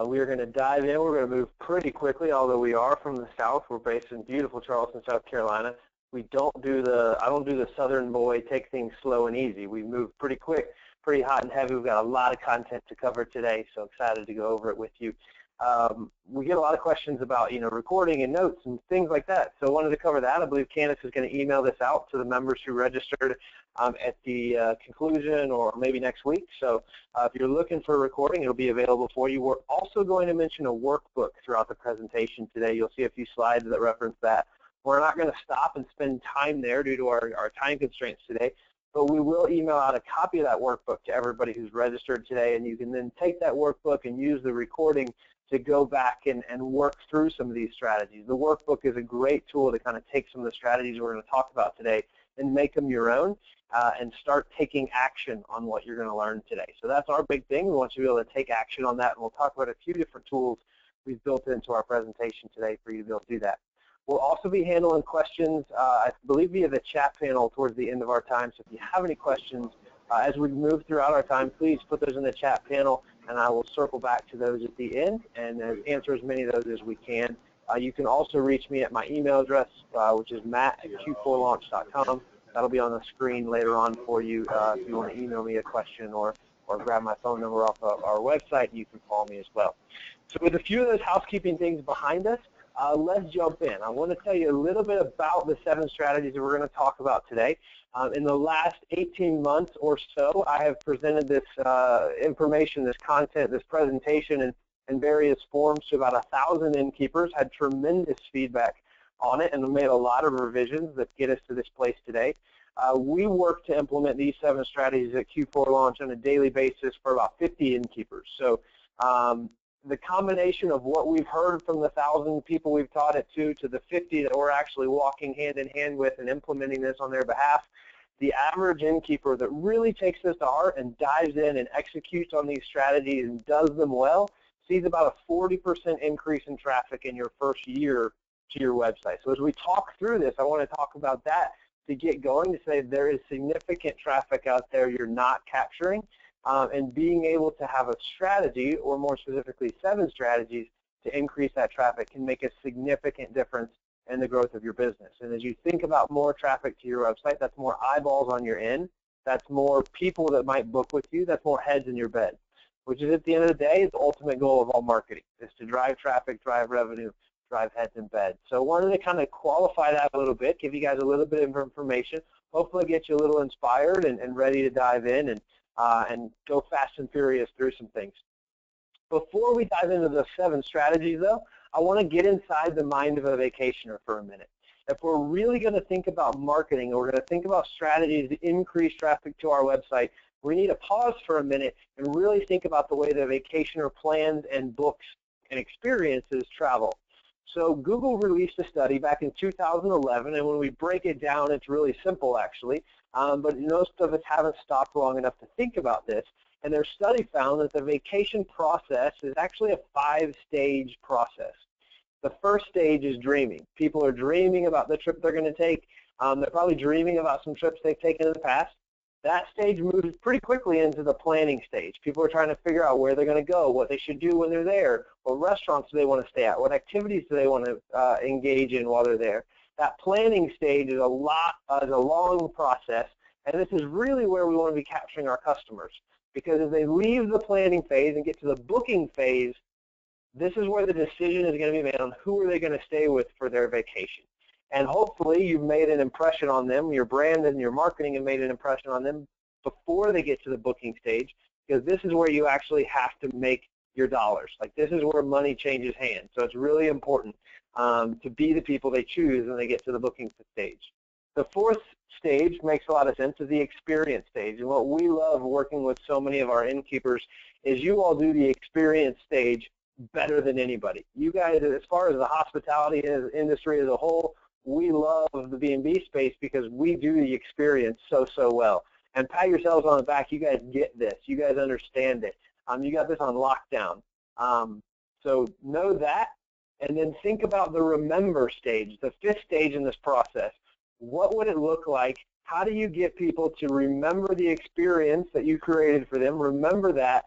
We are going to dive in. We're going to move pretty quickly, although we are from the South. We're based in beautiful Charleston, South Carolina. I don't do the Southern boy, take things slow and easy. We move pretty quick, pretty hot and heavy. We've got a lot of content to cover today, so excited to go over it with you. We get a lot of questions about, recording and notes and things like that. So I wanted to cover that. I believe Candace is going to email this out to the members who registered at the conclusion or maybe next week. So if you're looking for a recording, it'll be available for you. We're also going to mention a workbook throughout the presentation today. You'll see a few slides that reference that. We're not going to stop and spend time there due to our time constraints today, but we will email out a copy of that workbook to everybody who's registered today, and you can then take that workbook and use the recording to go back and work through some of these strategies. The workbook is a great tool to kind of take some of the strategies we're going to talk about today and make them your own and start taking action on what you're going to learn today. So that's our big thing. We want you to be able to take action on that, and we'll talk about a few different tools we've built into our presentation today for you to be able to do that. We'll also be handling questions, I believe, via the chat panel towards the end of our time. So if you have any questions as we move throughout our time, please put those in the chat panel, and I will circle back to those at the end and answer as many of those as we can. You can also reach me at my email address, which is matt@q4launch.com. That'll be on the screen later on for you if you want to email me a question or grab my phone number off of our website. You can call me as well. So with a few of those housekeeping things behind us, let's jump in. I want to tell you a little bit about the 7 strategies that we're going to talk about today. In the last 18 months or so, I have presented this information, this content, this presentation in various forms to about 1,000 innkeepers, had tremendous feedback on it, and made a lot of revisions that get us to this place today. We work to implement these 7 strategies at Q4 Launch on a daily basis for about 50 innkeepers. So the combination of what we've heard from the 1,000 people we've taught it to the 50 that we're actually walking hand in hand with and implementing this on their behalf, the average innkeeper that really takes this to heart and dives in and executes on these strategies and does them well sees about a 40% increase in traffic in your first year to your website. So as we talk through this, I want to talk about that to get going, to say there is significant traffic out there you're not capturing. And being able to have a strategy, or more specifically 7 strategies, to increase that traffic can make a significant difference in the growth of your business. And as you think about more traffic to your website, that's more eyeballs on your end, that's more people that might book with you, that's more heads in your bed, which is, at the end of the day, is the ultimate goal of all marketing, is to drive traffic, drive revenue, drive heads in bed. So I wanted to kind of qualify that a little bit, give you guys a little bit of information, hopefully get you a little inspired and ready to dive in and go fast and furious through some things. Before we dive into the 7 strategies, though, I want to get inside the mind of a vacationer for a minute. If we're really going to think about marketing, or we're going to think about strategies to increase traffic to our website, we need to pause for a minute and really think about the way the vacationer plans and books and experiences travel. So Google released a study back in 2011, and when we break it down, it's really simple, actually. But most of us haven't stopped long enough to think about this. And their study found that the vacation process is actually a 5-stage process. The first stage is dreaming. People are dreaming about the trip they're going to take. They're probably dreaming about some trips they've taken in the past. That stage moves pretty quickly into the planning stage. People are trying to figure out where they're going to go, what they should do when they're there, what restaurants do they want to stay at, what activities do they want to engage in while they're there. That planning stage is a long process, and this is really where we want to be capturing our customers, because as they leave the planning phase and get to the booking phase, this is where the decision is going to be made on who are they going to stay with for their vacation. And hopefully you've made an impression on them, your brand and your marketing have made an impression on them before they get to the booking stage, because this is where you actually have to make your dollars. Like, this is where money changes hands. So it's really important to be the people they choose when they get to the booking stage. The 4th stage makes a lot of sense, is the experience stage. And what we love working with so many of our innkeepers is you all do the experience stage better than anybody. You guys, as far as the hospitality industry as a whole, we love the B&B space because we do the experience so well. And pat yourselves on the back. You guys get this. You guys understand it. You got this on lockdown. So know that, and then think about the remember stage, the 5th stage in this process. What would it look like? How do you get people to remember the experience that you created for them, remember that,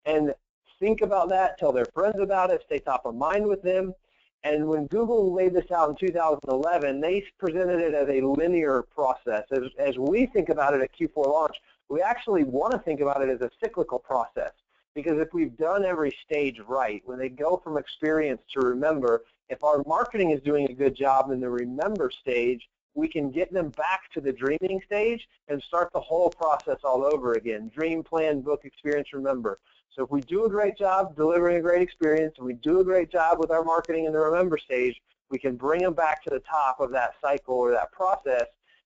and think about that, tell their friends about it, stay top of mind with them. And when Google laid this out in 2011, they presented it as a linear process. As we think about it at Q4 launch, we actually want to think about it as a cyclical process. Because if we've done every stage right, when they go from experience to remember, if our marketing is doing a good job in the remember stage, we can get them back to the dreaming stage and start the whole process all over again. Dream, plan, book, experience, remember. So if we do a great job delivering a great experience, and we do a great job with our marketing in the remember stage, we can bring them back to the top of that cycle or that process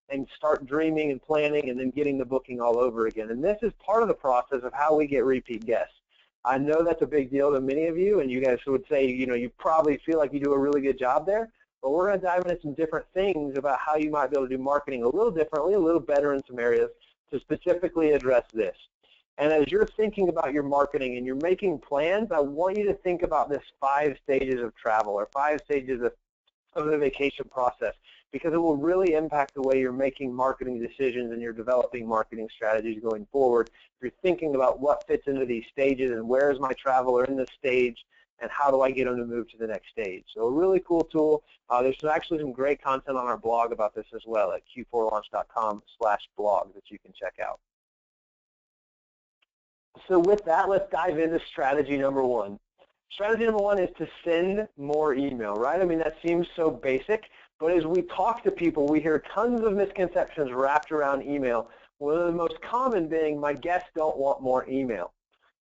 and start dreaming and planning and then getting the booking all over again. And this is part of the process of how we get repeat guests. I know that's a big deal to many of you, and you guys would say, you know, you probably feel like you do a really good job there, but we're going to dive into some different things about how you might be able to do marketing a little differently, a little better in some areas to specifically address this. And as you're thinking about your marketing and you're making plans, I want you to think about this 5 stages of travel or 5 stages of the vacation process, because it will really impact the way you're making marketing decisions and you're developing marketing strategies going forward. If you're thinking about what fits into these stages and where is my traveler in this stage and how do I get them to move to the next stage. So a really cool tool. There's actually some great content on our blog about this as well at q4launch.com/blog that you can check out. So with that, let's dive into strategy number 1. Strategy number 1 is to send more email, right? I mean, that seems so basic, but as we talk to people, we hear tons of misconceptions wrapped around email. One of the most common being, my guests don't want more email.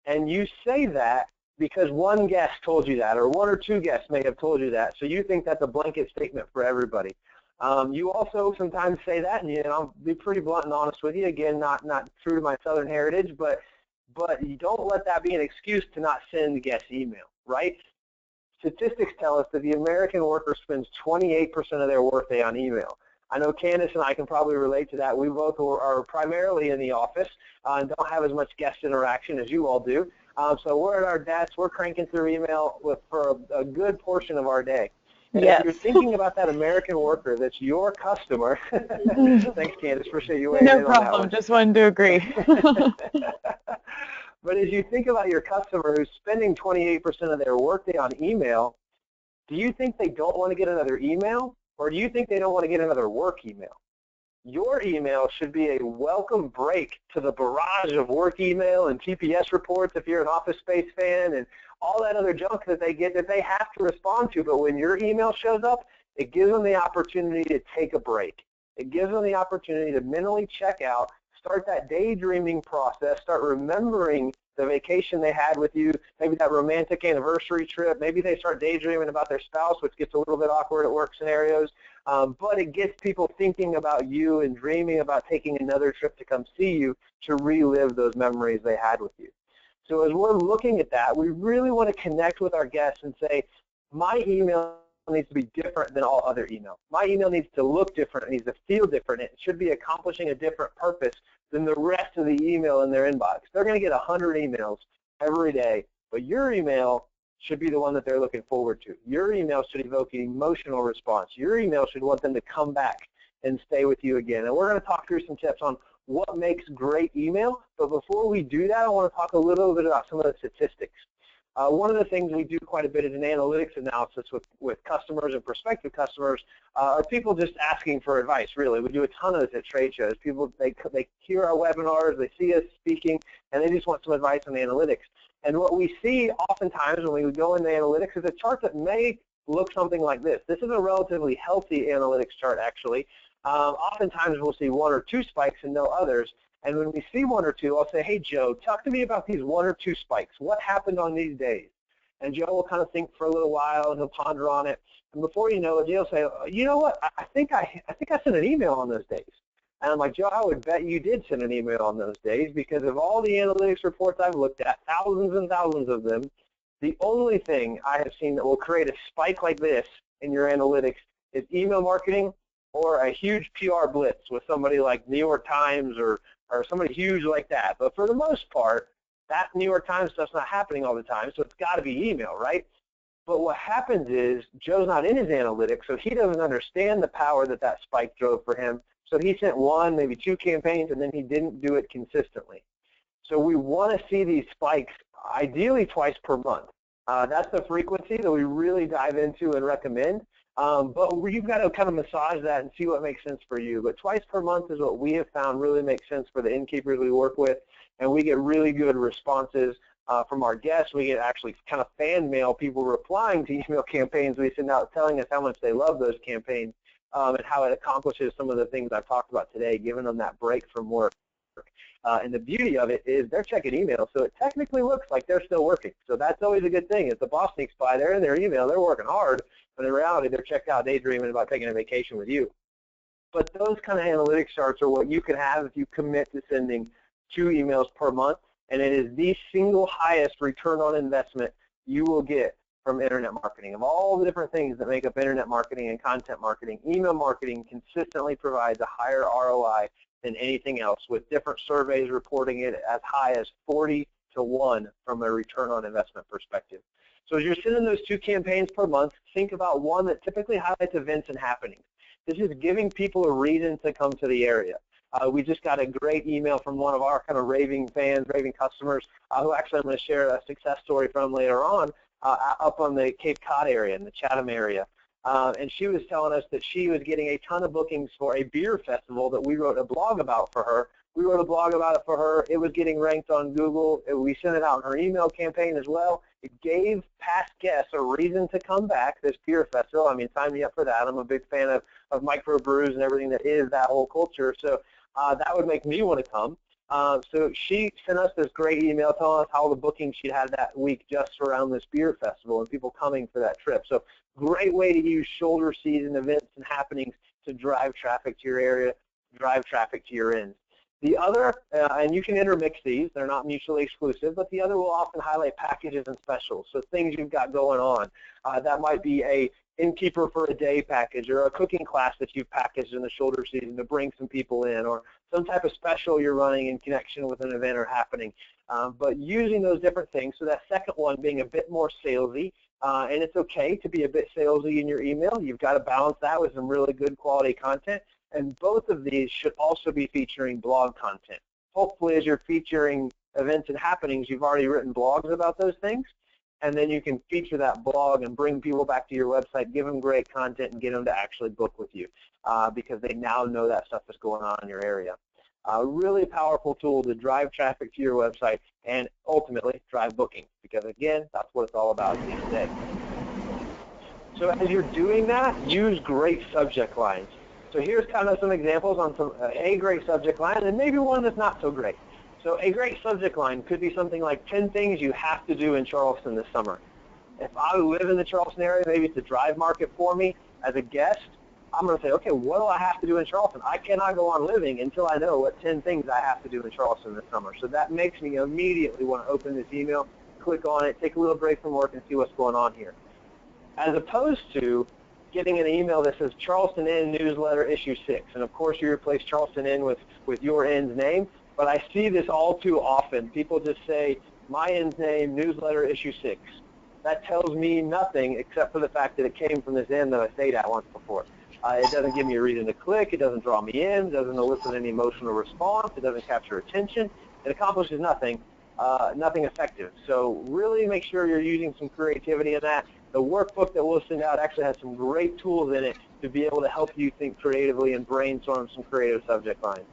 And you say that because one guest told you that, or 1 or 2 guests may have told you that, so you think that's a blanket statement for everybody. You also sometimes say that, and I'll be pretty blunt and honest with you, again, not true to my Southern heritage, but you don't let that be an excuse to not send guest email, right? Statistics tell us that the American worker spends 28% of their workday on email. I know Candace and I can probably relate to that. We both are primarily in the office and don't have as much guest interaction as you all do. So we're at our desks, we're cranking through email for a good portion of our day. And yes. If you're thinking about that American worker that's your customer, thanks Candace, appreciate you weighing in on that one. No problem, just wanted to agree. But as you think about your customer who's spending 28% of their workday on email, do you think they don't want to get another email, or do you think they don't want to get another work email? Your email should be a welcome break to the barrage of work email and TPS reports if you're an Office Space fan and all that other junk that they get that they have to respond to. But when your email shows up, it gives them the opportunity to take a break. It gives them the opportunity to mentally check out, start that daydreaming process, start remembering the vacation they had with you, maybe that romantic anniversary trip. Maybe they start daydreaming about their spouse, which gets a little bit awkward at work scenarios. But it gets people thinking about you and dreaming about taking another trip to come see you to relive those memories they had with you. So as we're looking at that, we really want to connect with our guests and say, my email needs to be different than all other email. My email needs to look different. It needs to feel different. It should be accomplishing a different purpose than the rest of the email in their inbox. They're going to get 100 emails every day, but your email should be the one that they're looking forward to. Your email should evoke an emotional response. Your email should want them to come back and stay with you again. And we're going to talk through some tips on what makes great email. But before we do that, I want to talk a little bit about some of the statistics. One of the things we do quite a bit is an analytics analysis with customers and prospective customers, are people just asking for advice, really. We do a ton of this at trade shows. People, they hear our webinars, they see us speaking, and they just want some advice on analytics. And what we see oftentimes when we go into analytics is a chart that may look something like this. This is a relatively healthy analytics chart, actually. Oftentimes we'll see 1 or 2 spikes and no others. And when we see 1 or 2, I'll say, hey, Joe, talk to me about these 1 or 2 spikes. What happened on these days? And Joe will kind of think for a little while, and he'll ponder on it. And before you know it, Joe will say, you know what, I think I sent an email on those days. And I'm like, Joe, I would bet you did send an email on those days, because of all the analytics reports I've looked at, thousands and thousands of them, the only thing I have seen that will create a spike like this in your analytics is email marketing or a huge PR blitz with somebody like New York Times or somebody huge like that. But for the most part, that New York Times stuff's not happening all the time, so it's got to be email, right? But what happens is Joe's not in his analytics, so he doesn't understand the power that spike drove for him. So he sent 1, maybe 2 campaigns, and then he didn't do it consistently. So we want to see these spikes ideally twice per month. That's the frequency that we really dive into and recommend. But you've got to kind of massage that and see what makes sense for you. But twice per month is what we have found really makes sense for the innkeepers we work with, and we get really good responses from our guests. We get actually kind of fan mail, people replying to email campaigns we send out telling us how much they love those campaigns and how it accomplishes some of the things I've talked about today, giving them that break from work. And the beauty of it is they're checking email, so it technically looks like they're still working. So that's always a good thing. If the boss sneaks by, they're in their email, they're working hard, but in reality, they're checked out daydreaming about taking a vacation with you. But those kind of analytics charts are what you can have if you commit to sending 2 emails per month, and it is the single highest return on investment you will get from internet marketing. Of all the different things that make up internet marketing and content marketing, email marketing consistently provides a higher ROI than anything else, with different surveys reporting it as high as 40-1 from a return on investment perspective. So as you're sending those 2 campaigns per month, think about one that typically highlights events and happenings. This is giving people a reason to come to the area. We just got a great email from one of our kind of raving fans, raving customers, who actually I'm going to share a success story from later on, up on the Cape Cod area, in the Chatham area. And she was telling us that she was getting a ton of bookings for a beer festival that we wrote a blog about for her. We wrote a blog about it for her. It was getting ranked on Google. We sent it out in her email campaign as well. It gave past guests a reason to come back, this beer festival. I mean, sign me up for that. I'm a big fan of microbrews and everything that is that whole culture. So that would make me want to come. So she sent us this great email telling us how the bookings she had that week just around this beer festival and people coming for that trip. So great way to use shoulder season events and happenings to drive traffic to your area, drive traffic to your ends. The other, and you can intermix these, they're not mutually exclusive, but the other will often highlight packages and specials, so things you've got going on. That might be a innkeeper for a day package or a cooking class that you've packaged in the shoulder season to bring some people in, or some type of special you're running in connection with an event or happening. But using those different things, so that second one being a bit more salesy, and it's okay to be a bit salesy in your email. You've got to balance that with some really good quality content. And both of these should also be featuring blog content. Hopefully, as you're featuring events and happenings, you've already written blogs about those things, and then you can feature that blog and bring people back to your website, give them great content, and get them to actually book with you because they now know that stuff is going on in your area. A really powerful tool to drive traffic to your website and ultimately drive bookings, because again, that's what it's all about at the end of the day. So as you're doing that, use great subject lines. So here's kind of some examples on some a great subject line and maybe one that's not so great. So a great subject line could be something like 10 things you have to do in Charleston this summer. If I live in the Charleston area, maybe it's a drive market for me as a guest, I'm going to say, okay, what do I have to do in Charleston? I cannot go on living until I know what 10 things I have to do in Charleston this summer. So that makes me immediately want to open this email, click on it, take a little break from work and see what's going on here. As opposed to getting an email that says Charleston Inn newsletter issue 6, and of course you replace Charleston Inn with your inn's name, but I see this all too often. People just say, my inn's name, newsletter issue 6. That tells me nothing except for the fact that it came from this inn that I stayed at once before. It doesn't give me a reason to click, it doesn't draw me in, it doesn't elicit any emotional response, it doesn't capture attention, it accomplishes nothing, nothing effective. So really make sure you're using some creativity in that. The workbook that we'll send out actually has some great tools in it to be able to help you think creatively and brainstorm some creative subject lines.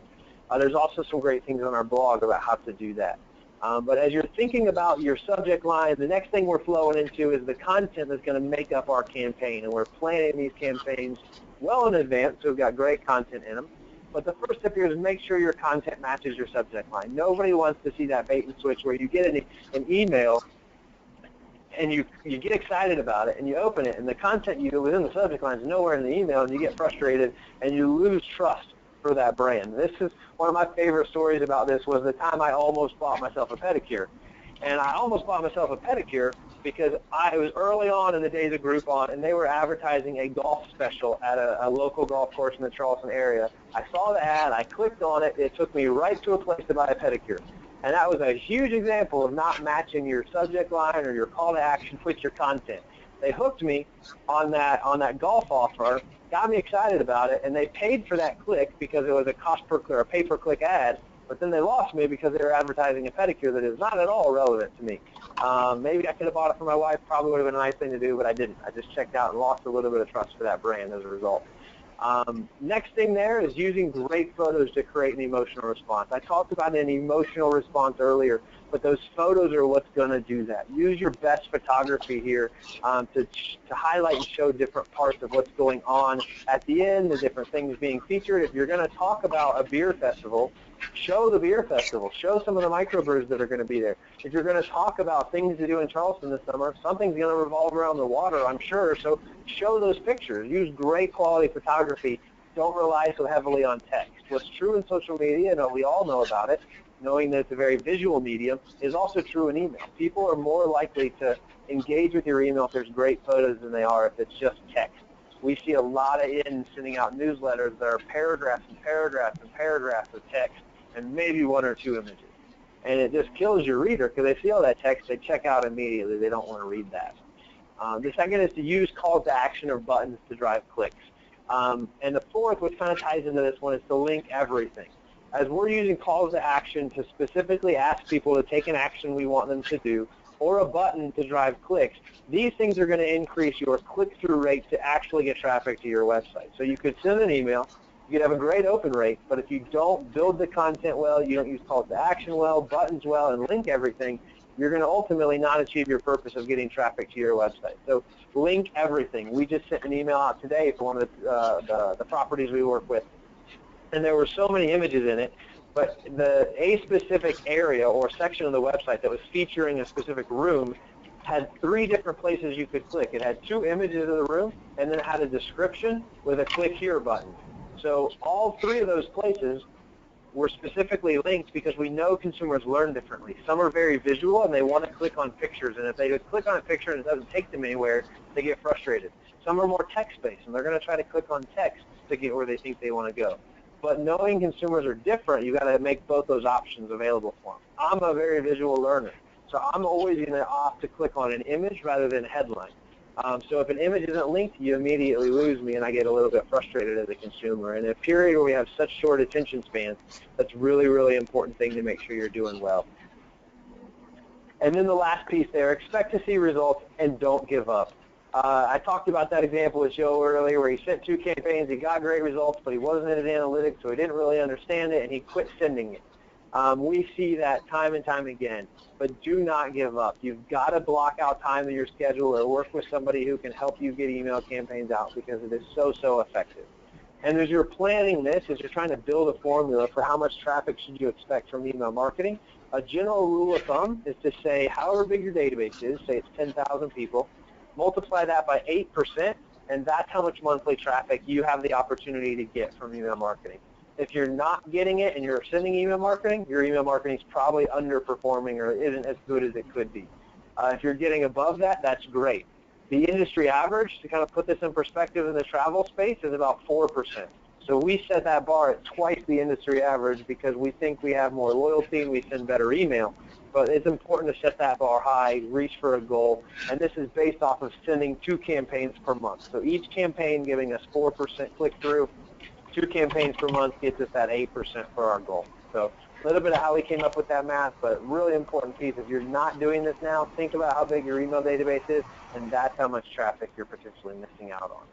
There's also some great things on our blog about how to do that. But as you're thinking about your subject line, the next thing we're flowing into is the content that's going to make up our campaign. And we're planning these campaigns well in advance, so we've got great content in them. But the first step here is make sure your content matches your subject line. Nobody wants to see that bait and switch where you get an email and you get excited about it and you open it and the content within the subject line is nowhere in the email and you get frustrated and you lose trust for that brand. This is one of my favorite stories about this was the time I almost bought myself a pedicure. And I almost bought myself a pedicure because it was early on in the days of Groupon and they were advertising a golf special at a local golf course in the Charleston area. I saw the ad, I clicked on it, it took me right to a place to buy a pedicure. And that was a huge example of not matching your subject line or your call to action with your content. They hooked me on that golf offer, got me excited about it, and they paid for that click because it was a cost per click or a pay per click ad. but then they lost me because they were advertising a pedicure that is not at all relevant to me. Maybe I could have bought it for my wife, probably would have been a nice thing to do, but I didn't. I just checked out and lost a little bit of trust for that brand as a result. Next thing there is using great photos to create an emotional response. I talked about an emotional response earlier, but those photos are what's going to do that. Use your best photography here to highlight and show different parts of what's going on at the end, the different things being featured. If you're going to talk about a beer festival, show the beer festival. Show some of the microbrews that are going to be there. If you're going to talk about things to do in Charleston this summer, something's going to revolve around the water, I'm sure, so show those pictures. Use great quality photography. Don't rely so heavily on text. What's true in social media, and we all know about it, knowing that it's a very visual medium, is also true in email. People are more likely to engage with your email if there's great photos than they are if it's just text. We see a lot of inns sending out newsletters that are paragraphs and paragraphs and paragraphs of text and maybe one or two images. And it just kills your reader because they see all that text, they check out immediately. They don't want to read that. The second is to use calls to action or buttons to drive clicks. And the fourth, which kind of ties into this one, is to link everything. As we're using calls to action to specifically ask people to take an action we want them to do, or a button to drive clicks, these things are going to increase your click-through rate to actually get traffic to your website. So you could send an email, you could have a great open rate, but if you don't build the content well, you don't use calls to action well, buttons well, and link everything, you're going to ultimately not achieve your purpose of getting traffic to your website. So link everything. We just sent an email out today for one of the properties we work with, and there were so many images in it, but a specific area or section of the website that was featuring a specific room had 3 different places you could click. It had 2 images of the room, and then it had a description with a click here button. So all 3 of those places were specifically linked because we know consumers learn differently. Some are very visual and they want to click on pictures, and if they click on a picture and it doesn't take them anywhere, they get frustrated. Some are more text-based and they're going to try to click on text to get where they think they want to go. But knowing consumers are different, you've got to make both those options available for them. I'm a very visual learner, so I'm always going to opt to click on an image rather than a headline. So if an image isn't linked, you immediately lose me, and I get a little bit frustrated as a consumer. In a period where we have such short attention spans, that's really, really important thing to make sure you're doing well. And then the last piece there, expect to see results and don't give up. I talked about that example with Joe earlier where he sent 2 campaigns, he got great results, but he wasn't in analytics, so he didn't really understand it, and he quit sending it. We see that time and time again, but do not give up. You've got to block out time in your schedule or work with somebody who can help you get email campaigns out because it is so, so effective. And as you're planning this, as you're trying to build a formula for how much traffic should you expect from email marketing, a general rule of thumb is to say however big your database is, say it's 10,000 people, multiply that by 8%, and that's how much monthly traffic you have the opportunity to get from email marketing. If you're not getting it and you're sending email marketing, your email marketing is probably underperforming or isn't as good as it could be. If you're getting above that, that's great. The industry average, to kind of put this in perspective in the travel space, is about 4%. So we set that bar at twice the industry average because we think we have more loyalty and we send better email. But it's important to set that bar high, reach for a goal, and this is based off of sending 2 campaigns per month. So each campaign giving us 4% click-through, 2 campaigns per month gets us that 8% for our goal. So a little bit of how we came up with that math, but really important piece. If you're not doing this now, think about how big your email database is, and that's how much traffic you're potentially missing out on.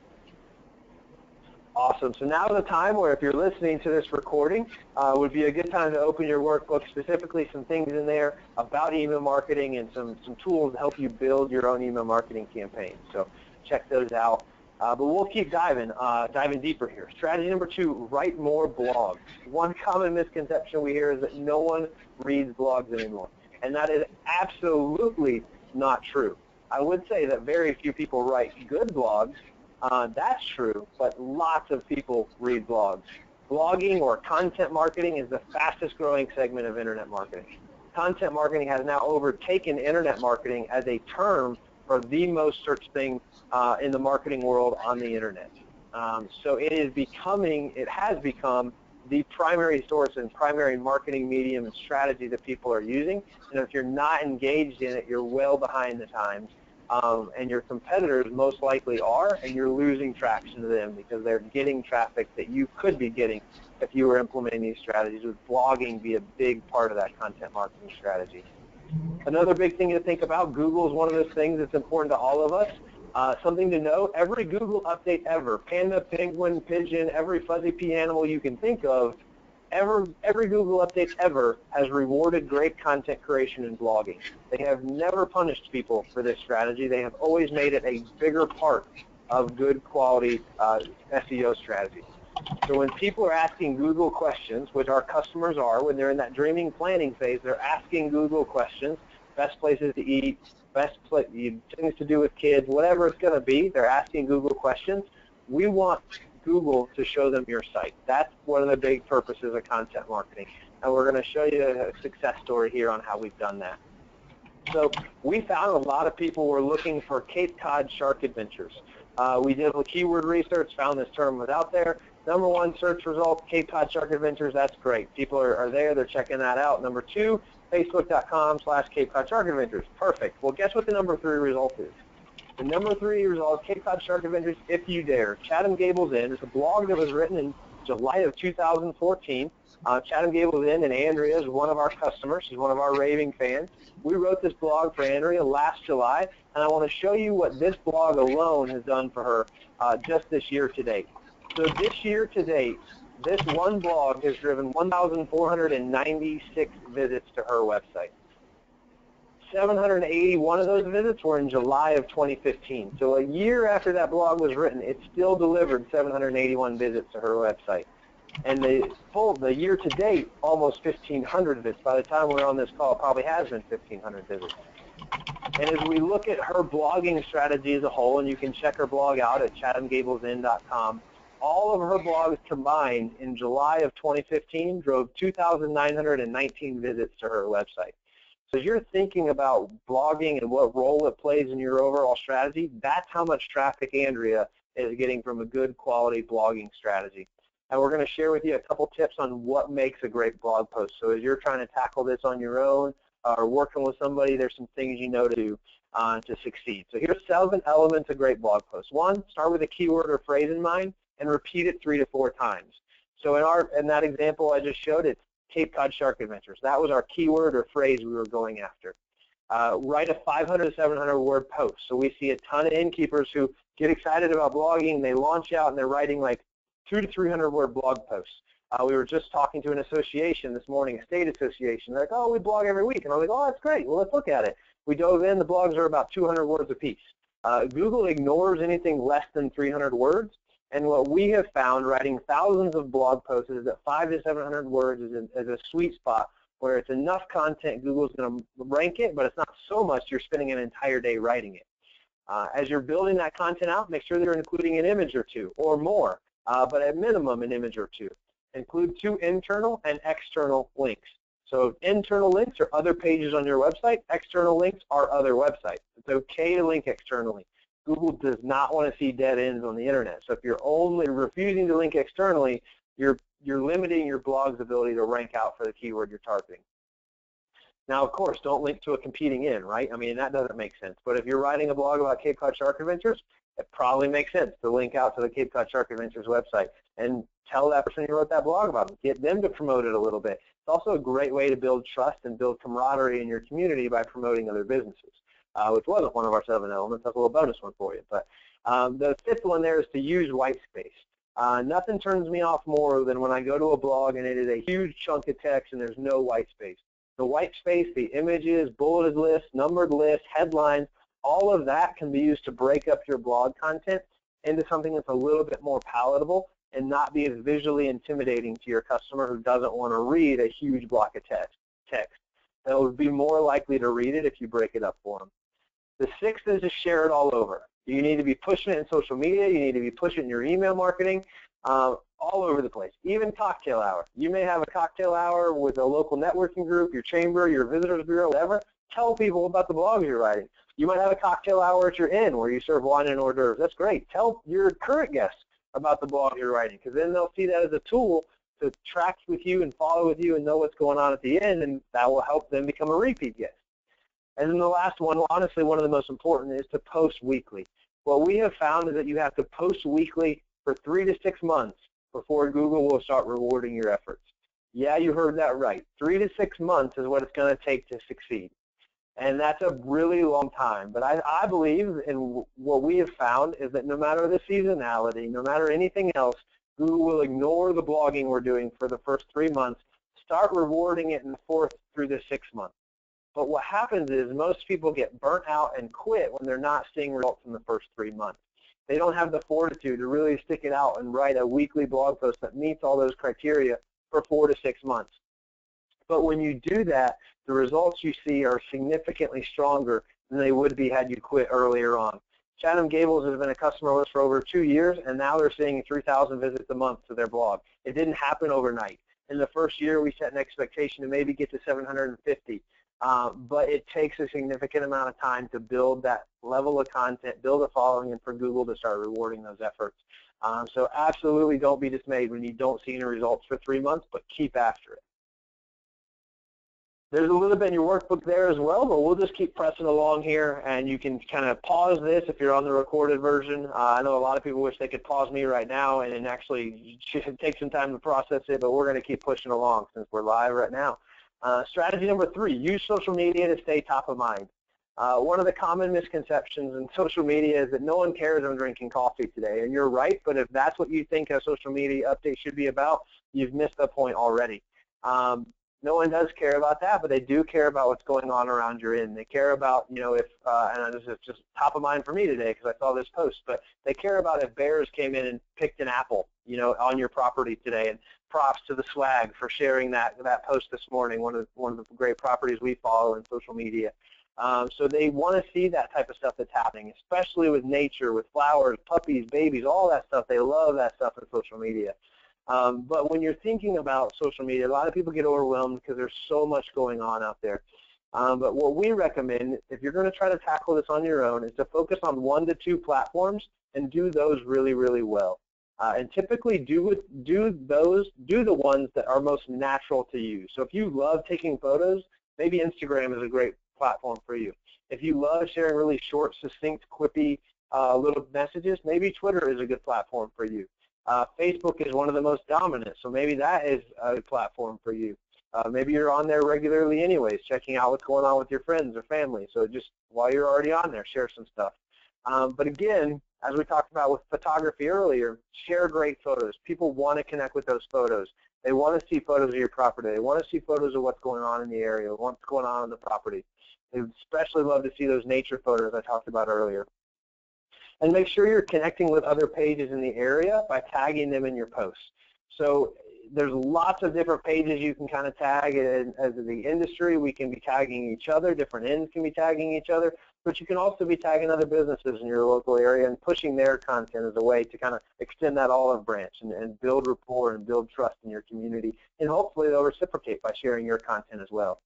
Awesome. So now is the time where if you're listening to this recording, would be a good time to open your workbook, specifically some things in there about email marketing and some tools to help you build your own email marketing campaign. So check those out. But we'll keep diving deeper here. Strategy number 2, write more blogs. One common misconception we hear is that no one reads blogs anymore. And that is absolutely not true. I would say that very few people write good blogs. That's true, but lots of people read blogs. Blogging or content marketing is the fastest growing segment of internet marketing. Content marketing has now overtaken internet marketing as a term for the most searched thing in the marketing world on the internet. So it has become the primary source and primary marketing medium and strategy that people are using. And if you're not engaged in it, you're well behind the times. and your competitors most likely are, and you're losing traction to them because they're getting traffic that you could be getting if you were implementing these strategies, with blogging be a big part of that content marketing strategy. Another big thing to think about, Google is one of those things that's important to all of us. Something to know, every Google update ever, panda, penguin, pigeon, every fuzzy pea animal you can think of, every Google update ever has rewarded great content creation and blogging. They have never punished people for this strategy. They have always made it a bigger part of good quality SEO strategy. So when people are asking Google questions, which our customers are, when they're in that dreaming planning phase, they're asking Google questions, best places to eat, things to do with kids, whatever it's going to be, they're asking Google questions. We want Google to show them your site. That's one of the big purposes of content marketing. And we're going to show you a success story here on how we've done that. So we found a lot of people were looking for Cape Cod shark adventures. We did a keyword research, found this term was out there. Number one search result, Cape Cod shark adventures, that's great. People are there, they're checking that out. Number two, Facebook.com/Cape Cod shark adventures. Perfect. Well, guess what the number three result is? The number three result, Cape Cod shark adventures, if you dare. Chatham Gables Inn. It's a blog that was written in July of 2014. Chatham Gables Inn, and Andrea is one of our customers. She's one of our raving fans. We wrote this blog for Andrea last July, and I want to show you what this blog alone has done for her just this year to date. So this year to date, this one blog has driven 1,496 visits to her website. 781 of those visits were in July of 2015. So a year after that blog was written, it still delivered 781 visits to her website. And the year to date, almost 1,500 visits. By the time we're on this call, it probably has been 1,500 visits. And as we look at her blogging strategy as a whole, and you can check her blog out at chathamgablesinn.com, all of her blogs combined in July of 2015 drove 2,919 visits to her website. So as you're thinking about blogging and what role it plays in your overall strategy, that's how much traffic Andrea is getting from a good quality blogging strategy. And we're going to share with you a couple tips on what makes a great blog post. So as you're trying to tackle this on your own or working with somebody, there's some things you know to do to succeed. So here's 7 elements of great blog posts. 1, start with a keyword or phrase in mind and repeat it 3 to 4 times. So in that example I just showed, it's Cape Cod shark adventures. That was our keyword or phrase we were going after. Write a 500 to 700 word post. So we see a ton of innkeepers who get excited about blogging, they launch out and they're writing like 200 to 300 word blog posts. We were just talking to an association this morning, a state association. They're like, oh, we blog every week. And I was like, oh, that's great. Well, let's look at it. We dove in. The blogs are about 200 words apiece. Google ignores anything less than 300 words. And what we have found writing thousands of blog posts is that 500 to 700 words is a sweet spot where it's enough content Google's going to rank it, but it's not so much you're spending an entire day writing it. As you're building that content out, make sure that you're including an image or two or more, but at minimum an image or two. Include 2 internal and external links. So internal links are other pages on your website. External links are other websites. It's okay to link externally. Google does not want to see dead ends on the internet. So if you're only refusing to link externally, you're limiting your blog's ability to rank out for the keyword you're targeting. Now, of course, don't link to a competing in, right? I mean, that doesn't make sense. But if you're writing a blog about Cape Cod Shark Adventures, it probably makes sense to link out to the Cape Cod Shark Adventures website and tell that person you wrote that blog about them. Get them to promote it a little bit. It's also a great way to build trust and build camaraderie in your community by promoting other businesses, which wasn't one of our 7 elements. That's a little bonus one for you. But the 5th one there is to use white space. Nothing turns me off more than when I go to a blog and it is a huge chunk of text and there's no white space. The white space, the images, bulleted lists, numbered lists, headlines, all of that can be used to break up your blog content into something that's a little bit more palatable and not be as visually intimidating to your customer who doesn't want to read a huge block of text. They'll be more likely to read it if you break it up for them. The 6th is to share it all over. You need to be pushing it in social media. You need to be pushing it in your email marketing, all over the place, even cocktail hour. You may have a cocktail hour with a local networking group, your chamber, your visitors bureau, whatever. Tell people about the blogs you're writing. You might have a cocktail hour at your inn where you serve wine and hors d'oeuvres. That's great. Tell your current guests about the blog you're writing, because then they'll see that as a tool to track with you and follow with you and know what's going on at the end, and that will help them become a repeat guest. And then the last one, honestly one of the most important, is to post weekly. What we have found is that you have to post weekly for 3 to 6 months before Google will start rewarding your efforts. Yeah, you heard that right. 3 to 6 months is what it's going to take to succeed. And that's a really long time. But I believe, and what we have found is that no matter the seasonality, no matter anything else, Google will ignore the blogging we're doing for the first 3 months, start rewarding it in the 4th through the 6th month. But what happens is most people get burnt out and quit when they're not seeing results in the first 3 months. They don't have the fortitude to really stick it out and write a weekly blog post that meets all those criteria for 4 to 6 months. But when you do that, the results you see are significantly stronger than they would be had you quit earlier on. Chatham Gables has been a customer list for over 2 years, and now they're seeing 3,000 visits a month to their blog. It didn't happen overnight. In the first year, we set an expectation to maybe get to 750. But it takes a significant amount of time to build that level of content, build a following, and for Google to start rewarding those efforts. So absolutely don't be dismayed when you don't see any results for 3 months, but keep after it. There's a little bit in your workbook there as well, but we'll just keep pressing along here, and you can kind of pause this if you're on the recorded version. I know a lot of people wish they could pause me right now and actually take some time to process it, but we're going to keep pushing along since we're live right now. Strategy number 3, use social media to stay top of mind. One of the common misconceptions in social media is that no one cares I'm drinking coffee today, and you're right, but if that's what you think a social media update should be about, you've missed the point already. No one does care about that, but they do care about what's going on around your inn. They care about, you know, if, and this is just top of mind for me today because I saw this post, but they care about if bears came in and picked an apple, you know, on your property today. And props to the swag for sharing that post this morning, one of the great properties we follow in social media. So they want to see that type of stuff that's happening, especially with nature, with flowers, puppies, babies, all that stuff. They love that stuff in social media. But when you're thinking about social media, a lot of people get overwhelmed because there's so much going on out there. But what we recommend, if you're going to try to tackle this on your own, is to focus on 1 to 2 platforms and do those really, really well. And typically do the ones that are most natural to you. So if you love taking photos, maybe Instagram is a great platform for you. If you love sharing really short, succinct, quippy little messages, maybe Twitter is a good platform for you. Facebook is one of the most dominant, so maybe that is a platform for you. Maybe you're on there regularly anyways, checking out what's going on with your friends or family. So just while you're already on there, share some stuff. But again, as we talked about with photography earlier, share great photos. People want to connect with those photos. They want to see photos of your property. They want to see photos of what's going on in the area, what's going on the property. They especially love to see those nature photos I talked about earlier. And make sure you're connecting with other pages in the area by tagging them in your posts. So there's lots of different pages you can kind of tag. As the industry, we can be tagging each other. Different ends can be tagging each other. But you can also be tagging other businesses in your local area and pushing their content as a way to kind of extend that olive branch and build rapport and build trust in your community. And hopefully they'll reciprocate by sharing your content as well.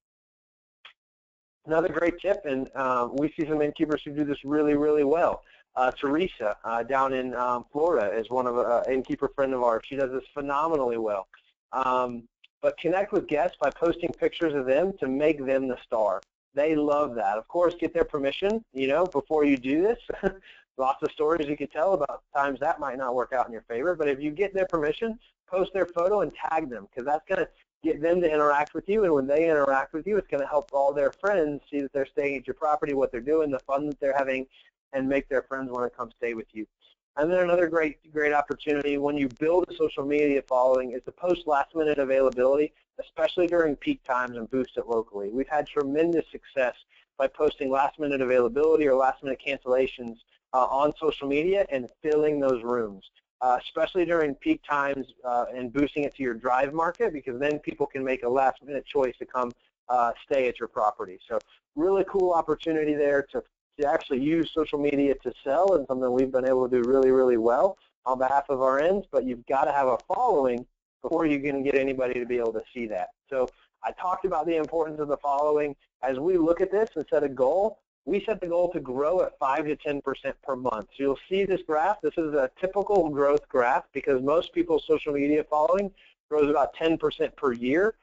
Another great tip, and we see some innkeepers who do this really, really well. Teresa down in Florida is one of an innkeeper friend of ours. She does this phenomenally well. But connect with guests by posting pictures of them to make them the star. They love that. Of course, get their permission, you know, before you do this. Lots of stories you could tell about times that might not work out in your favor. But if you get their permission, post their photo and tag them, because that's going to get them to interact with you. And when they interact with you, it's going to help all their friends see that they're staying at your property, what they're doing, the fun that they're having, and make their friends want to come stay with you. And then another great opportunity when you build a social media following is to post last-minute availability, especially during peak times, and boost it locally. We've had tremendous success by posting last-minute availability or last-minute cancellations on social media and filling those rooms, especially during peak times, and boosting it to your drive market, because then people can make a last-minute choice to come stay at your property. So really cool opportunity there to actually use social media to sell, and something we've been able to do really, really well on behalf of our ends. But you've got to have a following before you can get anybody to be able to see that. So I talked about the importance of the following. As we look at this and set a goal, we set the goal to grow at 5 to 10% per month. So you'll see this graph. This is a typical growth graph because most people's social media following grows about 10% per year.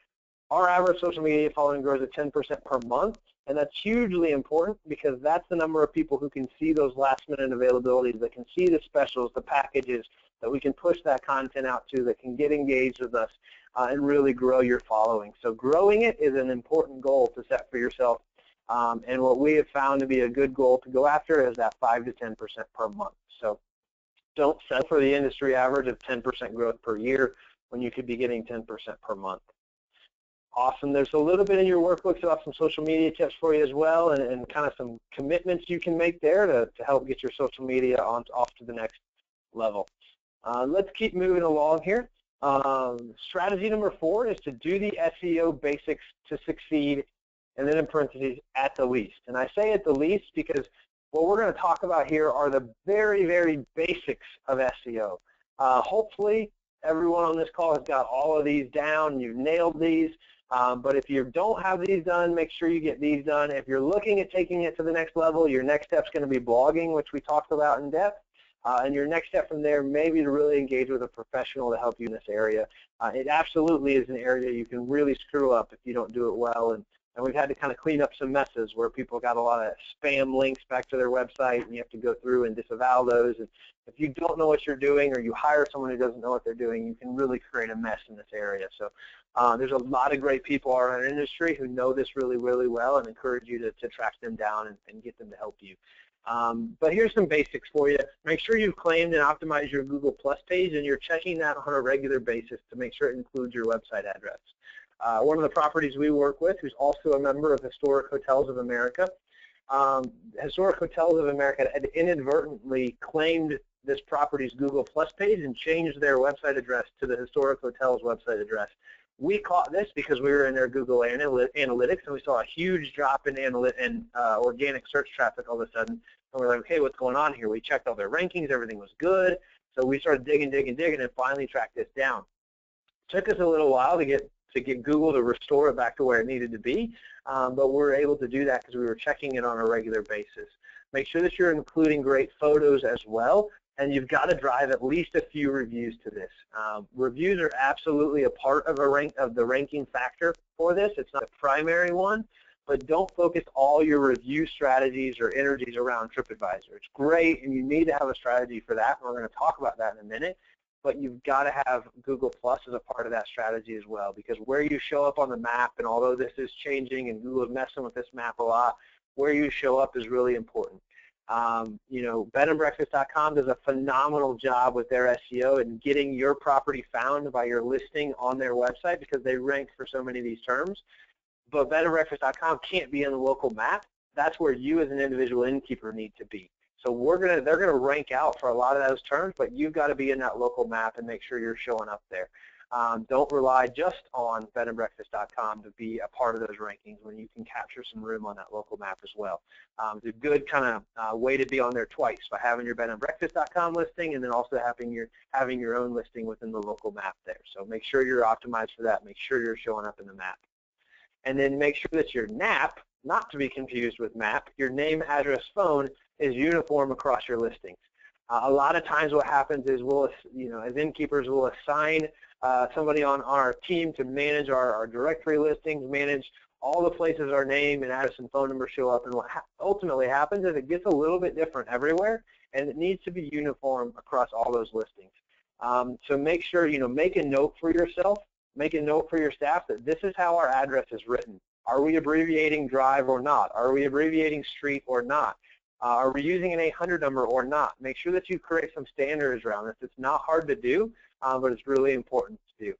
Our average social media following grows at 10% per month. And that's hugely important because that's the number of people who can see those last-minute availabilities, that can see the specials, the packages, that we can push that content out to, that can get engaged with us and really grow your following. So growing it is an important goal to set for yourself. And what we have found to be a good goal to go after is that 5 to 10% per month. So don't settle for the industry average of 10% growth per year when you could be getting 10% per month. Awesome. There's a little bit in your workbooks about some social media tips for you as well, and kind of some commitments you can make there to help get your social media off to the next level. Let's keep moving along here. Strategy number 4 is to do the SEO basics to succeed, and then in parentheses, at the least. And I say at the least because what we're going to talk about here are the very, very basics of SEO. Hopefully, everyone on this call has got all of these down. You've nailed these. But if you don't have these done, make sure you get these done. If you're looking at taking it to the next level, your next step is going to be blogging, which we talked about in depth. And your next step from there may be to really engage with a professional to help you in this area. It absolutely is an area you can really screw up if you don't do it well. And we've had to kind of clean up some messes where people got a lot of spam links back to their website, and you have to go through and disavow those. And if you don't know what you're doing, or you hire someone who doesn't know what they're doing, you can really create a mess in this area. So there's a lot of great people in our industry who know this really, really well, and encourage you to track them down and get them to help you. But here's some basics for you. Make sure you've claimed and optimized your Google Plus page, and you're checking that on a regular basis to make sure it includes your website address. One of the properties we work with, who's also a member of Historic Hotels of America, Historic Hotels of America had inadvertently claimed this property's Google Plus page and changed their website address to the Historic Hotels website address. We caught this because we were in their Google Analytics, and we saw a huge drop in organic search traffic all of a sudden. And we're like, okay, what's going on here? We checked all their rankings. Everything was good. So we started digging, and finally tracked this down. It took us a little while to get Google to restore it back to where it needed to be, but we were able to do that because we were checking it on a regular basis. Make sure that you're including great photos as well, and you've got to drive at least a few reviews to this. Reviews are absolutely a part of the ranking factor for this. It's not a primary one, but don't focus all your review strategies or energies around TripAdvisor. It's great, and you need to have a strategy for that, and we're going to talk about that in a minute. But you've got to have Google Plus as a part of that strategy as well, because where you show up on the map, and although this is changing and Google is messing with this map a lot, where you show up is really important. BedandBreakfast.com does a phenomenal job with their SEO and getting your property found by your listing on their website because they rank for so many of these terms. But BedandBreakfast.com can't be in the local map. That's where you as an individual innkeeper need to be. So they're gonna rank out for a lot of those terms, but you've got to be in that local map and make sure you're showing up there. Don't rely just on BedandBreakfast.com to be a part of those rankings when you can capture some room on that local map as well. It's a good kind of way to be on there twice by having your BedandBreakfast.com listing and then also having your own listing within the local map there. So make sure you're optimized for that. Make sure you're showing up in the map. And then make sure that your NAP, not to be confused with MAP, your name, address, phone, is uniform across your listings. A lot of times what happens is as innkeepers, we'll assign somebody on our team to manage our directory listings, manage all the places our name and address and phone number show up, and what ultimately happens is it gets a little bit different everywhere, and it needs to be uniform across all those listings. So make sure, make a note for yourself, make a note for your staff that this is how our address is written. Are we abbreviating drive or not? Are we abbreviating street or not? Are we using an 800 number or not? Make sure that you create some standards around this. It's not hard to do, but it's really important to do.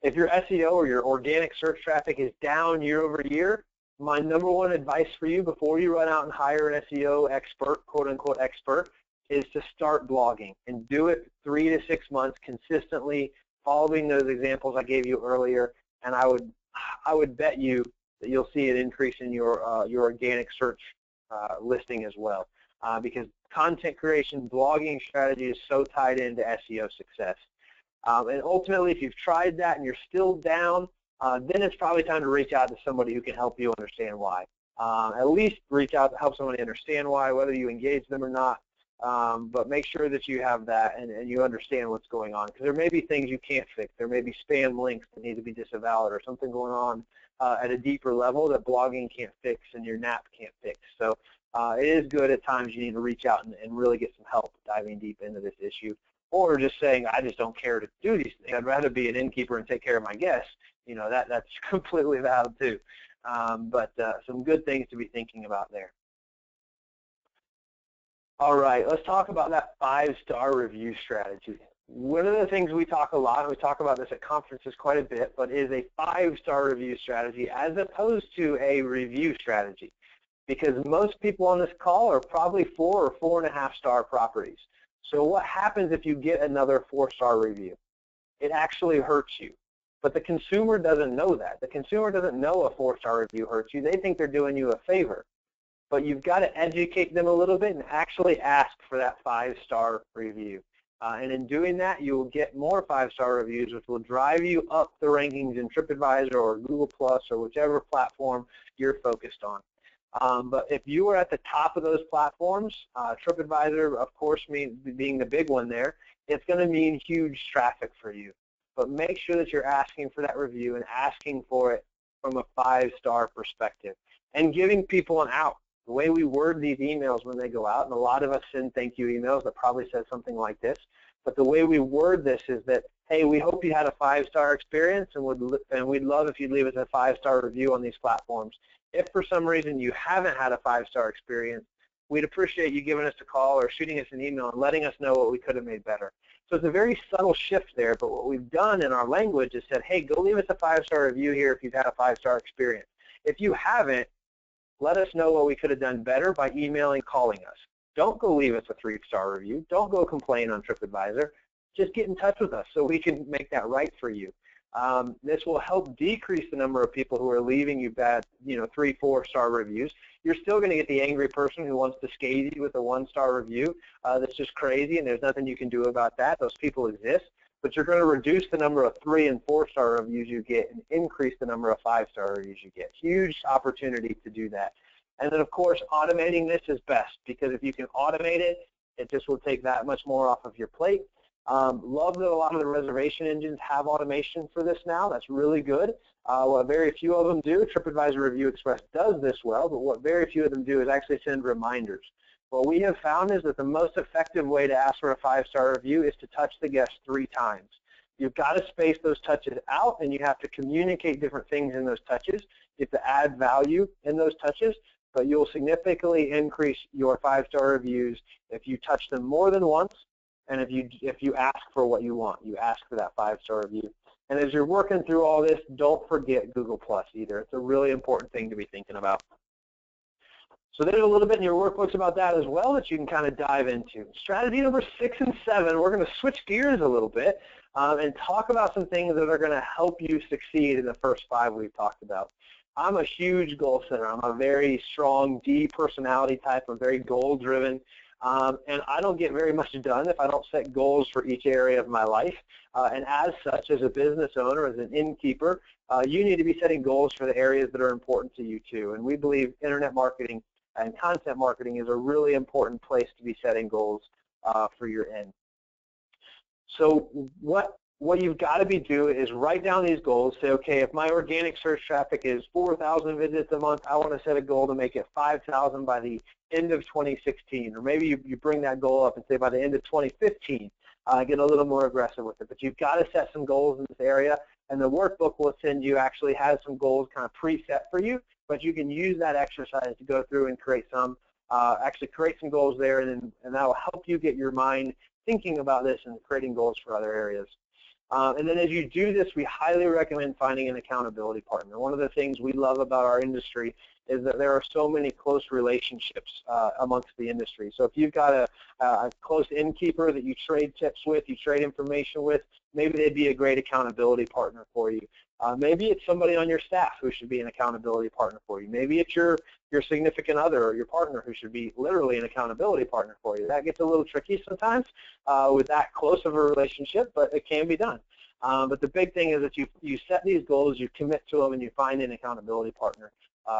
If your SEO or your organic search traffic is down year over year, my number one advice for you before you run out and hire an SEO expert, quote unquote expert, is to start blogging and do it 3 to 6 months consistently, following those examples I gave you earlier, and I would bet you that you'll see an increase in your organic search listing as well, because content creation, blogging strategy is so tied into SEO success. And ultimately, if you've tried that and you're still down, then it's probably time to reach out to somebody who can help you understand why. At least reach out to help somebody understand why, whether you engage them or not. But make sure that you have that and you understand what's going on, because there may be things you can't fix. There may be spam links that need to be disavowed or something going on at a deeper level that blogging can't fix and your NAP can't fix. So it is good at times you need to reach out and really get some help diving deep into this issue, or just saying, I just don't care to do these things. I'd rather be an innkeeper and take care of my guests. You know, that's completely valid too. But some good things to be thinking about there. All right, let's talk about that 5-star review strategy. One of the things we talk a lot, and we talk about this at conferences quite a bit, but is a 5-star review strategy as opposed to a review strategy. Because most people on this call are probably 4 or 4.5-star properties. So what happens if you get another 4-star review? It actually hurts you. But the consumer doesn't know that. The consumer doesn't know a 4-star review hurts you. They think they're doing you a favor. But you've got to educate them a little bit and actually ask for that 5-star review. And in doing that, you will get more 5-star reviews, which will drive you up the rankings in TripAdvisor or Google Plus or whichever platform you're focused on. But if you are at the top of those platforms, TripAdvisor, of course, being the big one there, it's going to mean huge traffic for you. But make sure that you're asking for that review and asking for it from a 5-star perspective and giving people an out. The way we word these emails when they go out, and a lot of us send thank you emails that probably says something like this, but the way we word this is that, hey, we hope you had a 5-star experience and we'd love if you'd leave us a 5-star review on these platforms. If for some reason you haven't had a 5-star experience, we'd appreciate you giving us a call or shooting us an email and letting us know what we could have made better. So it's a very subtle shift there, but what we've done in our language is said, hey, go leave us a 5-star review here if you've had a 5-star experience. If you haven't, let us know what we could have done better by emailing, calling us. Don't go leave us a 3-star review. Don't go complain on TripAdvisor. Just get in touch with us so we can make that right for you. This will help decrease the number of people who are leaving you bad, 3, 4-star reviews. You're still going to get the angry person who wants to scathe you with a 1-star review. That's just crazy, and there's nothing you can do about that. Those people exist. But you're going to reduce the number of 3- and 4-star reviews you get and increase the number of 5-star reviews you get. Huge opportunity to do that. And then, of course, automating this is best, because if you can automate it, it just will take that much more off of your plate. Love that a lot of the reservation engines have automation for this now. That's really good. What very few of them do, TripAdvisor Review Express does this well, but what very few of them do is actually send reminders. What we have found is that the most effective way to ask for a 5-star review is to touch the guest 3 times. You've got to space those touches out, and you have to communicate different things in those touches. You have to add value in those touches, but you'll significantly increase your 5-star reviews if you touch them more than once, and if you ask for what you want. You ask for that 5-star review. And as you're working through all this, don't forget Google Plus either. It's a really important thing to be thinking about. So there's a little bit in your workbooks about that as well that you can kind of dive into. Strategy number 6 and 7, we're going to switch gears a little bit and talk about some things that are going to help you succeed in the first 5 we've talked about. I'm a huge goal setter. I'm a very strong D personality type. I'm very goal-driven. And I don't get very much done if I don't set goals for each area of my life. And as such, as a business owner, as an innkeeper, you need to be setting goals for the areas that are important to you too. And we believe internet marketing and content marketing is a really important place to be setting goals for your inn. So what you've got to be doing is write down these goals. Say, okay, if my organic search traffic is 4,000 visits a month, I want to set a goal to make it 5,000 by the end of 2016. Or maybe you bring that goal up and say by the end of 2015, get a little more aggressive with it. But you've got to set some goals in this area, and the workbook we'll send you actually has some goals kind of preset for you, but you can use that exercise to go through and create some, create some goals there, and that will help you get your mind thinking about this and creating goals for other areas. And then as you do this, we highly recommend finding an accountability partner. One of the things we love about our industry is that there are so many close relationships amongst the industry. So if you've got a close innkeeper that you trade tips with, you trade information with, maybe they'd be a great accountability partner for you. Maybe it's somebody on your staff who should be an accountability partner for you. Maybe it's your significant other or your partner who should be literally an accountability partner for you. That gets a little tricky sometimes with that close of a relationship, but it can be done. But the big thing is that you set these goals, you commit to them, and you find an accountability partner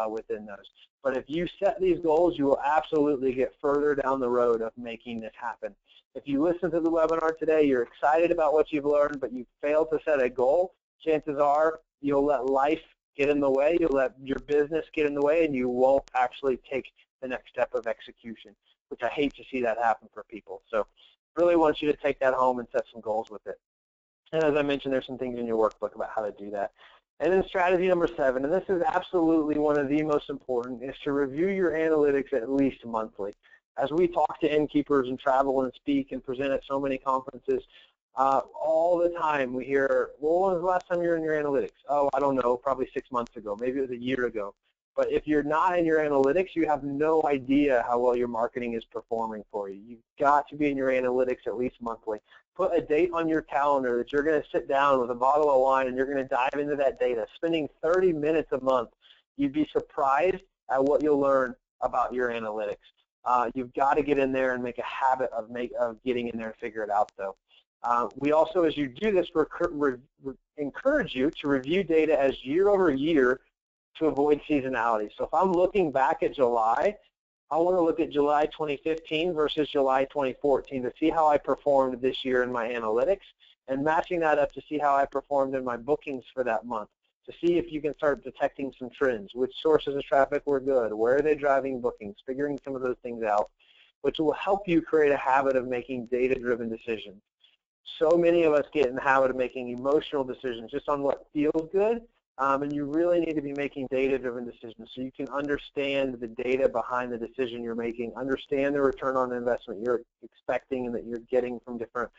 within those. But if you set these goals, you will absolutely get further down the road of making this happen. If you listen to the webinar today, you're excited about what you've learned, but you failed to set a goal, chances are you'll let life get in the way, you'll let your business get in the way, and you won't actually take the next step of execution, which I hate to see that happen for people. So really want you to take that home and set some goals with it. And as I mentioned, there's some things in your workbook about how to do that. And then strategy number 7, and this is absolutely one of the most important, is to review your analytics at least monthly. As we talk to innkeepers and travel and speak and present at so many conferences, all the time we hear, well, when was the last time you were in your analytics? Oh, I don't know, probably 6 months ago. Maybe it was a year ago. But if you're not in your analytics, you have no idea how well your marketing is performing for you. You've got to be in your analytics at least monthly. Put a date on your calendar that you're going to sit down with a bottle of wine and you're going to dive into that data. Spending 30 minutes a month, you'd be surprised at what you'll learn about your analytics. You've got to get in there and make a habit of getting in there and figure it out, though. We also, as you do this, encourage you to review data as year over year to avoid seasonality. So if I'm looking back at July, I want to look at July 2015 versus July 2014 to see how I performed this year in my analytics, and matching that up to see how I performed in my bookings for that month, to see if you can start detecting some trends, which sources of traffic were good, where are they driving bookings, figuring some of those things out, which will help you create a habit of making data-driven decisions. So many of us get in the habit of making emotional decisions just on what feels good, and you really need to be making data-driven decisions so you can understand the data behind the decision you're making, understand the return on investment you're expecting and that you're getting from different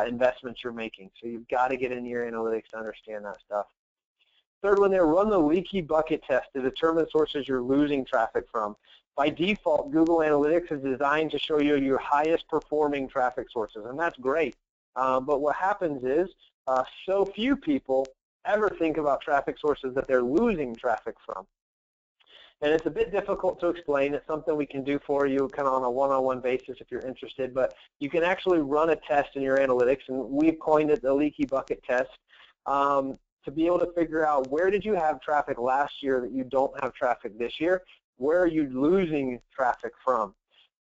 investments you're making. So you've got to get into your analytics to understand that stuff. Third one there, run the leaky bucket test to determine sources you're losing traffic from. By default, Google Analytics is designed to show you your highest performing traffic sources, and that's great. But what happens is so few people ever think about traffic sources that they're losing traffic from. And it's a bit difficult to explain. It's something we can do for you kind of on a one-on-one basis if you're interested. But you can actually run a test in your analytics, and we've coined it the leaky bucket test, to be able to figure out where did you have traffic last year that you don't have traffic this year? Where are you losing traffic from?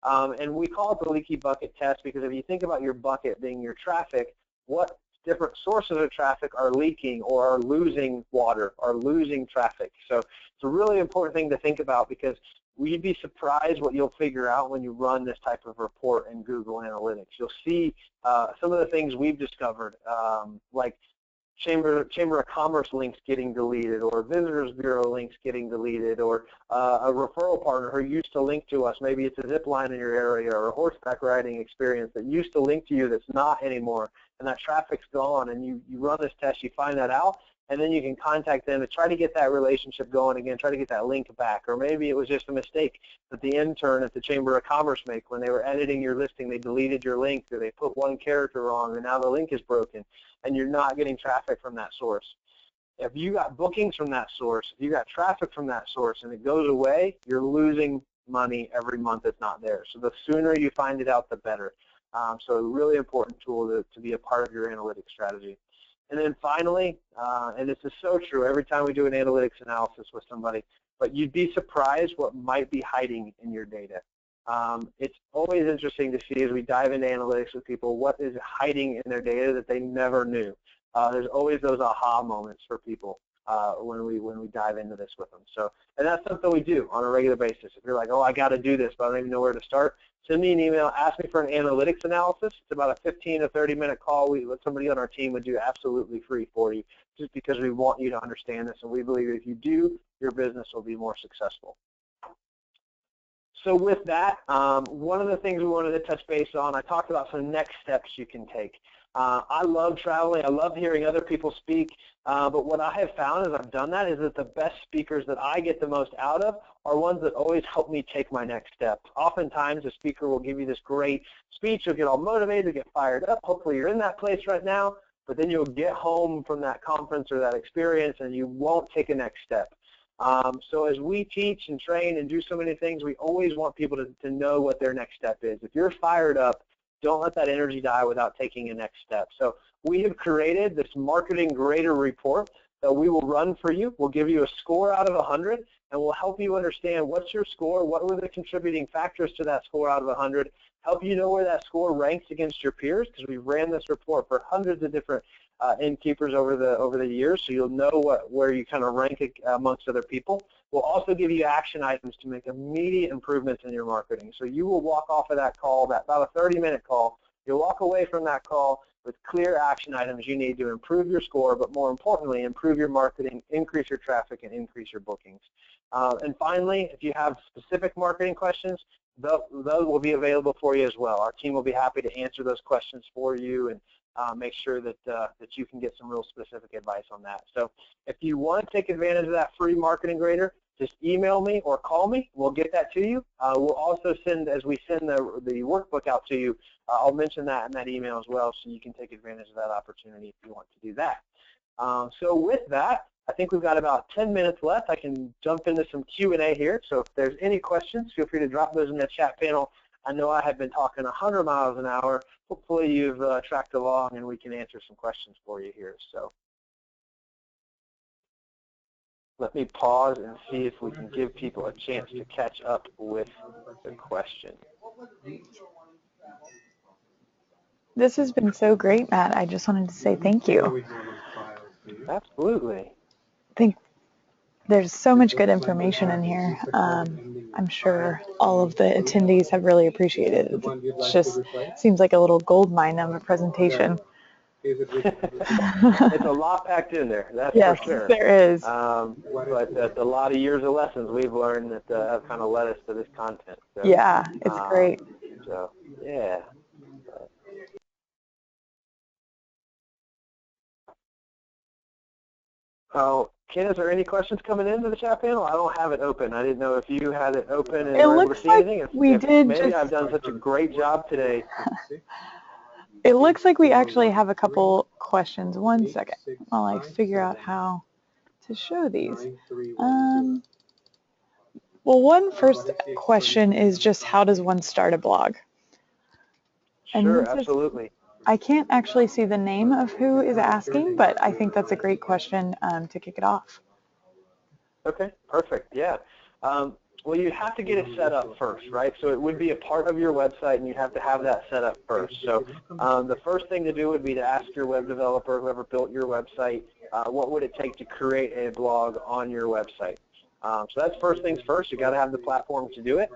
And we call it the leaky bucket test because if you think about your bucket being your traffic, what different sources of traffic are leaking or are losing water, are losing traffic. So it's a really important thing to think about because you'd be surprised what you'll figure out when you run this type of report in Google Analytics. You'll see some of the things we've discovered, like Chamber of Commerce links getting deleted, or Visitors Bureau links getting deleted, or a referral partner who used to link to us. Maybe it's a zip line in your area or a horseback riding experience that used to link to you that's not anymore, and that traffic's gone, and you run this test, you find that out, and then you can contact them to try to get that relationship going again, try to get that link back. Or maybe it was just a mistake that the intern at the Chamber of Commerce made. When they were editing your listing, they deleted your link, or they put one character wrong, and now the link is broken, and you're not getting traffic from that source. If you got bookings from that source, if you got traffic from that source, and it goes away, you're losing money every month it's not there. So the sooner you find it out, the better. So a really important tool to be a part of your analytics strategy. And then finally, and this is so true every time we do an analytics analysis with somebody, but you'd be surprised what might be hiding in your data. It's always interesting to see as we dive into analytics with people what is hiding in their data that they never knew. There's always those aha moments for people when we dive into this with them. So, and that's something we do on a regular basis. If you're like, oh, I got to do this, but I don't even know where to start, send me an email, ask me for an analytics analysis. It's about a 15 to 30-minute call somebody on our team would do absolutely free for you, just because we want you to understand this, and we believe if you do, your business will be more successful. So with that, one of the things we wanted to touch base on, I talked about some next steps you can take. I love traveling. I love hearing other people speak. But what I have found as I've done that is that the best speakers that I get the most out of are ones that always help me take my next step. Oftentimes, a speaker will give you this great speech. You'll get all motivated, get fired up. Hopefully, you're in that place right now. But then you'll get home from that conference or that experience, and you won't take a next step. So as we teach and train and do so many things, we always want people to know what their next step is. If you're fired up, don't let that energy die without taking a next step. So we have created this marketing grader report that we will run for you. We'll give you a score out of 100, and we'll help you understand what's your score, what were the contributing factors to that score out of 100, help you know where that score ranks against your peers, because we ran this report for hundreds of different innkeepers over the years, so you'll know where you kind of rank amongst other people. We'll also give you action items to make immediate improvements in your marketing. So you will walk off of that call, about a 30-minute call. You'll walk away from that call with clear action items you need to improve your score, but more importantly, improve your marketing, increase your traffic, and increase your bookings. And finally, if you have specific marketing questions, those will be available for you as well. Our team will be happy to answer those questions for you and make sure that you can get some real specific advice on that. So if you want to take advantage of that free marketing grader, just email me or call me. We'll get that to you. We'll also send, as we send the workbook out to you, I'll mention that in that email as well, so you can take advantage of that opportunity if you want to do that. So with that, I think we've got about 10 minutes left. I can jump into some Q&A here. So if there's any questions, feel free to drop those in the chat panel. I know I have been talking 100 miles an hour. Hopefully you've tracked along and we can answer some questions for you here. So let me pause and see if we can give people a chance to catch up with the question. This has been so great, Matt. I just wanted to say thank you. Absolutely. I think there's so much good information in here. I'm sure all of the attendees have really appreciated it. It just seems like a little gold mine of a presentation. It's a lot packed in there, that's yes, for sure. There is. But that's a lot of years of lessons we've learned that have kind of led us to this content. So, yeah, it's great. So, yeah. Oh, Ken, is there any questions coming into the chat panel? I don't have it open. I didn't know if you had it open and were able to see anything. Maybe I've done such a great job today. It looks like we actually have a couple questions. 1 second while I figure out how to show these. Well, one first question is just how does one start a blog? Sure, absolutely. I can't actually see the name of who is asking, but I think that's a great question to kick it off. Okay, perfect. Yeah. Well, you have to get it set up first, right? So it would be a part of your website, and you have to have that set up first. So the first thing to do would be to ask your web developer, whoever built your website, what would it take to create a blog on your website? So that's first things first. You got to have the platform to do it.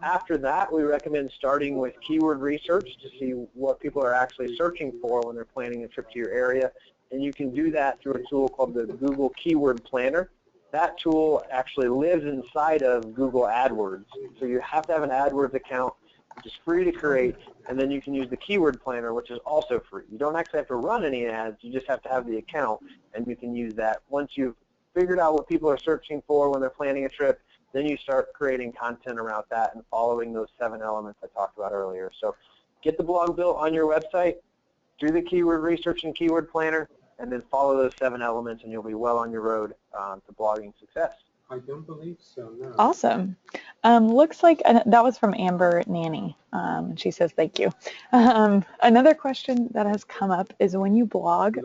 After that, we recommend starting with keyword research to see what people are actually searching for when they're planning a trip to your area. And you can do that through a tool called the Google Keyword Planner. That tool actually lives inside of Google AdWords. So you have to have an AdWords account, which is free to create, and then you can use the Keyword Planner, which is also free. You don't actually have to run any ads. You just have to have the account, and you can use that. Once you've figured out what people are searching for when they're planning a trip, then you start creating content around that and following those 7 elements I talked about earlier. So get the blog built on your website, do the keyword research and keyword planner, and then follow those 7 elements, and you'll be well on your road to blogging success. I don't believe so, no. Awesome. Looks like that was from Amber Nanny. She says thank you. Another question that has come up is when you blog,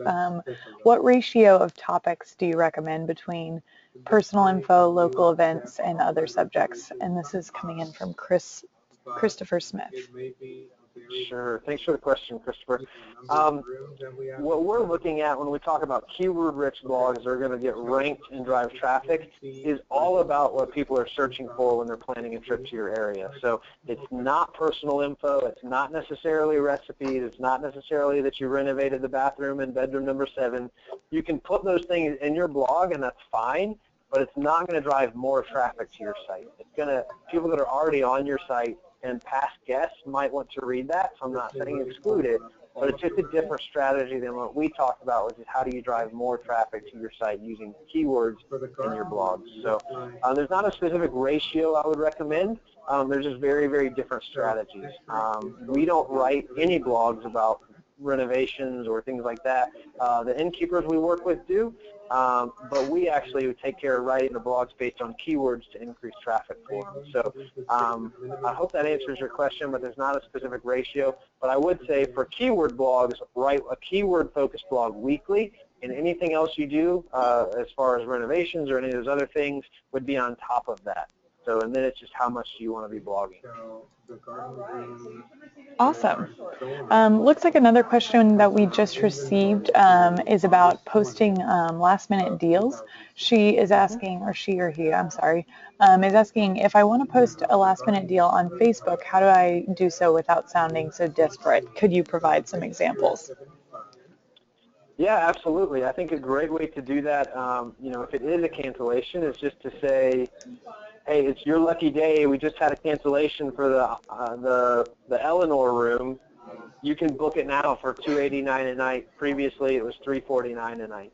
what ratio of topics do you recommend between personal info, local events, and other subjects? And this is coming in from Christopher Smith. Sure. Thanks for the question, Christopher. What we're looking at when we talk about keyword-rich blogs that are going to get ranked and drive traffic is all about what people are searching for when they're planning a trip to your area. So it's not personal info. It's not necessarily recipes. It's not necessarily that you renovated the bathroom in bedroom number 7. You can put those things in your blog, and that's fine, but it's not going to drive more traffic to your site. It's going to, people that are already on your site and past guests might want to read that, so I'm not saying exclude it, but it's just a different strategy than what we talked about, which is how do you drive more traffic to your site using keywords in your blogs. So there's not a specific ratio I would recommend. There's just very, very different strategies. We don't write any blogs about renovations or things like that. The innkeepers we work with do, but we actually take care of writing the blogs based on keywords to increase traffic for them. So I hope that answers your question, but there's not a specific ratio. But I would say for keyword blogs, write a keyword-focused blog weekly, and anything else you do as far as renovations or any of those other things would be on top of that. So, and then it's just how much do you want to be blogging. Awesome. Looks like another question that we just received is about posting last minute deals. She is asking, or she or he, I'm sorry, is asking if I want to post a last minute deal on Facebook, how do I do so without sounding so desperate? Could you provide some examples? Yeah, absolutely. I think a great way to do that, if it is a cancellation, is just to say, hey, it's your lucky day. We just had a cancellation for the Eleanor room. You can book it now for $289 a night. Previously, it was $349 a night.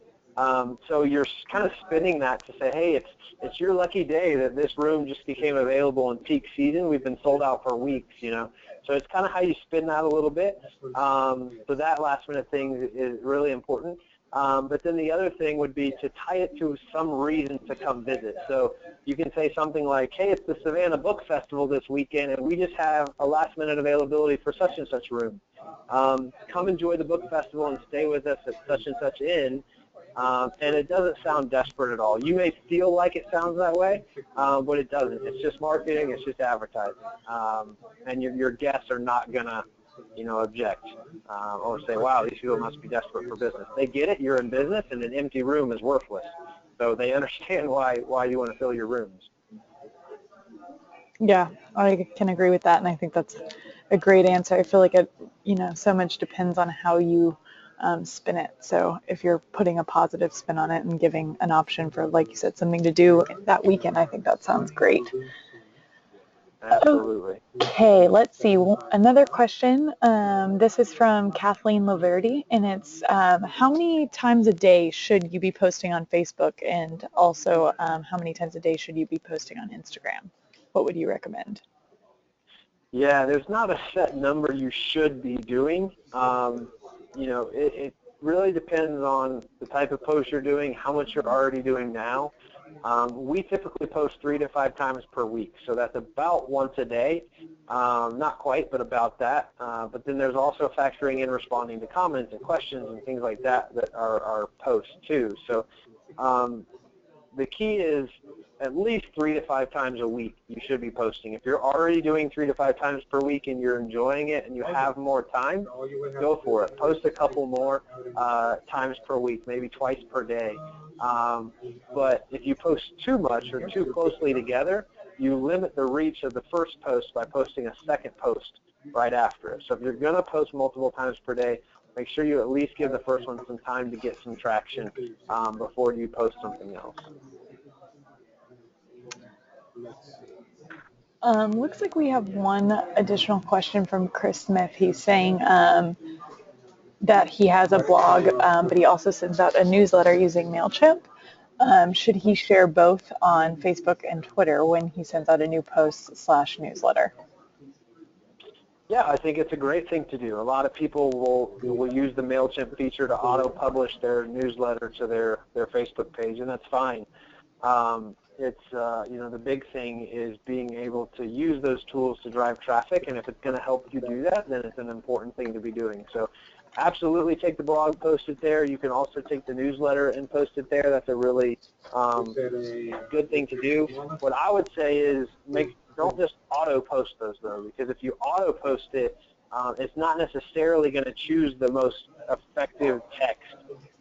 So you're kind of spinning that to say, hey, it's your lucky day that this room just became available in peak season. We've been sold out for weeks, So it's kind of how you spin that a little bit. So that last minute thing is really important. But then the other thing would be to tie it to some reason to come visit. So you can say something like, hey, it's the Savannah Book Festival this weekend, and we just have a last-minute availability for such and such room. Come enjoy the book festival and stay with us at such and such inn. And it doesn't sound desperate at all. You may feel like it sounds that way, but it doesn't. It's just marketing. It's just advertising. And your guests are not going to, object or say, wow, these people must be desperate for business. They get it. You're in business, and an empty room is worthless. So they understand why you want to fill your rooms. Yeah, I can agree with that, and I think that's a great answer. I feel like it, so much depends on how you spin it. So if you're putting a positive spin on it and giving an option for, like you said, something to do that weekend, I think that sounds great. Absolutely. Okay, let's see. Another question. This is from Kathleen Laverty, and it's how many times a day should you be posting on Facebook, and also how many times a day should you be posting on Instagram? What would you recommend? Yeah, there's not a set number you should be doing. It really depends on the type of post you're doing, how much you're already doing now. We typically post 3 to 5 times per week, so that's about once a day. Not quite, but about that. But then there's also factoring in responding to comments and questions and things like that are posts too. So the key is at least 3 to 5 times a week you should be posting. If you're already doing 3 to 5 times per week and you're enjoying it and you have more time, go for it. Post a couple more times per week, maybe twice per day. But if you post too much or too closely together, you limit the reach of the first post by posting a second post right after it. So if you're going to post multiple times per day, make sure you at least give the first one some time to get some traction before you post something else. Looks like we have one additional question from Chris Smith. He's saying that he has a blog, but he also sends out a newsletter using MailChimp. Should he share both on Facebook and Twitter when he sends out a new post/newsletter? Yeah, I think it's a great thing to do. A lot of people will use the MailChimp feature to auto-publish their newsletter to their Facebook page, and that's fine. The big thing is being able to use those tools to drive traffic, and if it's going to help you do that, then it's an important thing to be doing. So absolutely take the blog, post it there. You can also take the newsletter and post it there. That's a really good thing to do. What I would say is don't just auto-post those, though, because if you auto-post it, it's not necessarily going to choose the most effective text.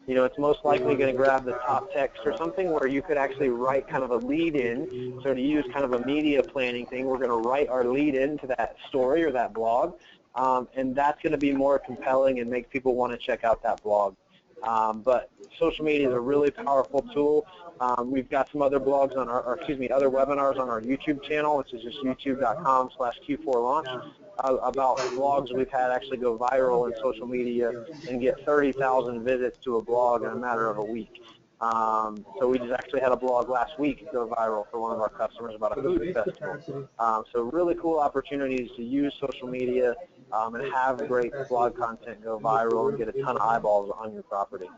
It's most likely going to grab the top text or something where you could actually write kind of a lead-in. So to use kind of a media planning thing, we're going to write our lead-in to that story or that blog, and that's going to be more compelling and make people want to check out that blog. But social media is a really powerful tool. We've got some other blogs on other webinars on our YouTube channel, which is just youtube.com/Q4launch, about blogs we've had actually go viral in social media and get 30,000 visits to a blog in a matter of a week. So we just actually had a blog last week go viral for one of our customers about a food festival. So really cool opportunities to use social media and have great blog content go viral and get a ton of eyeballs on your property.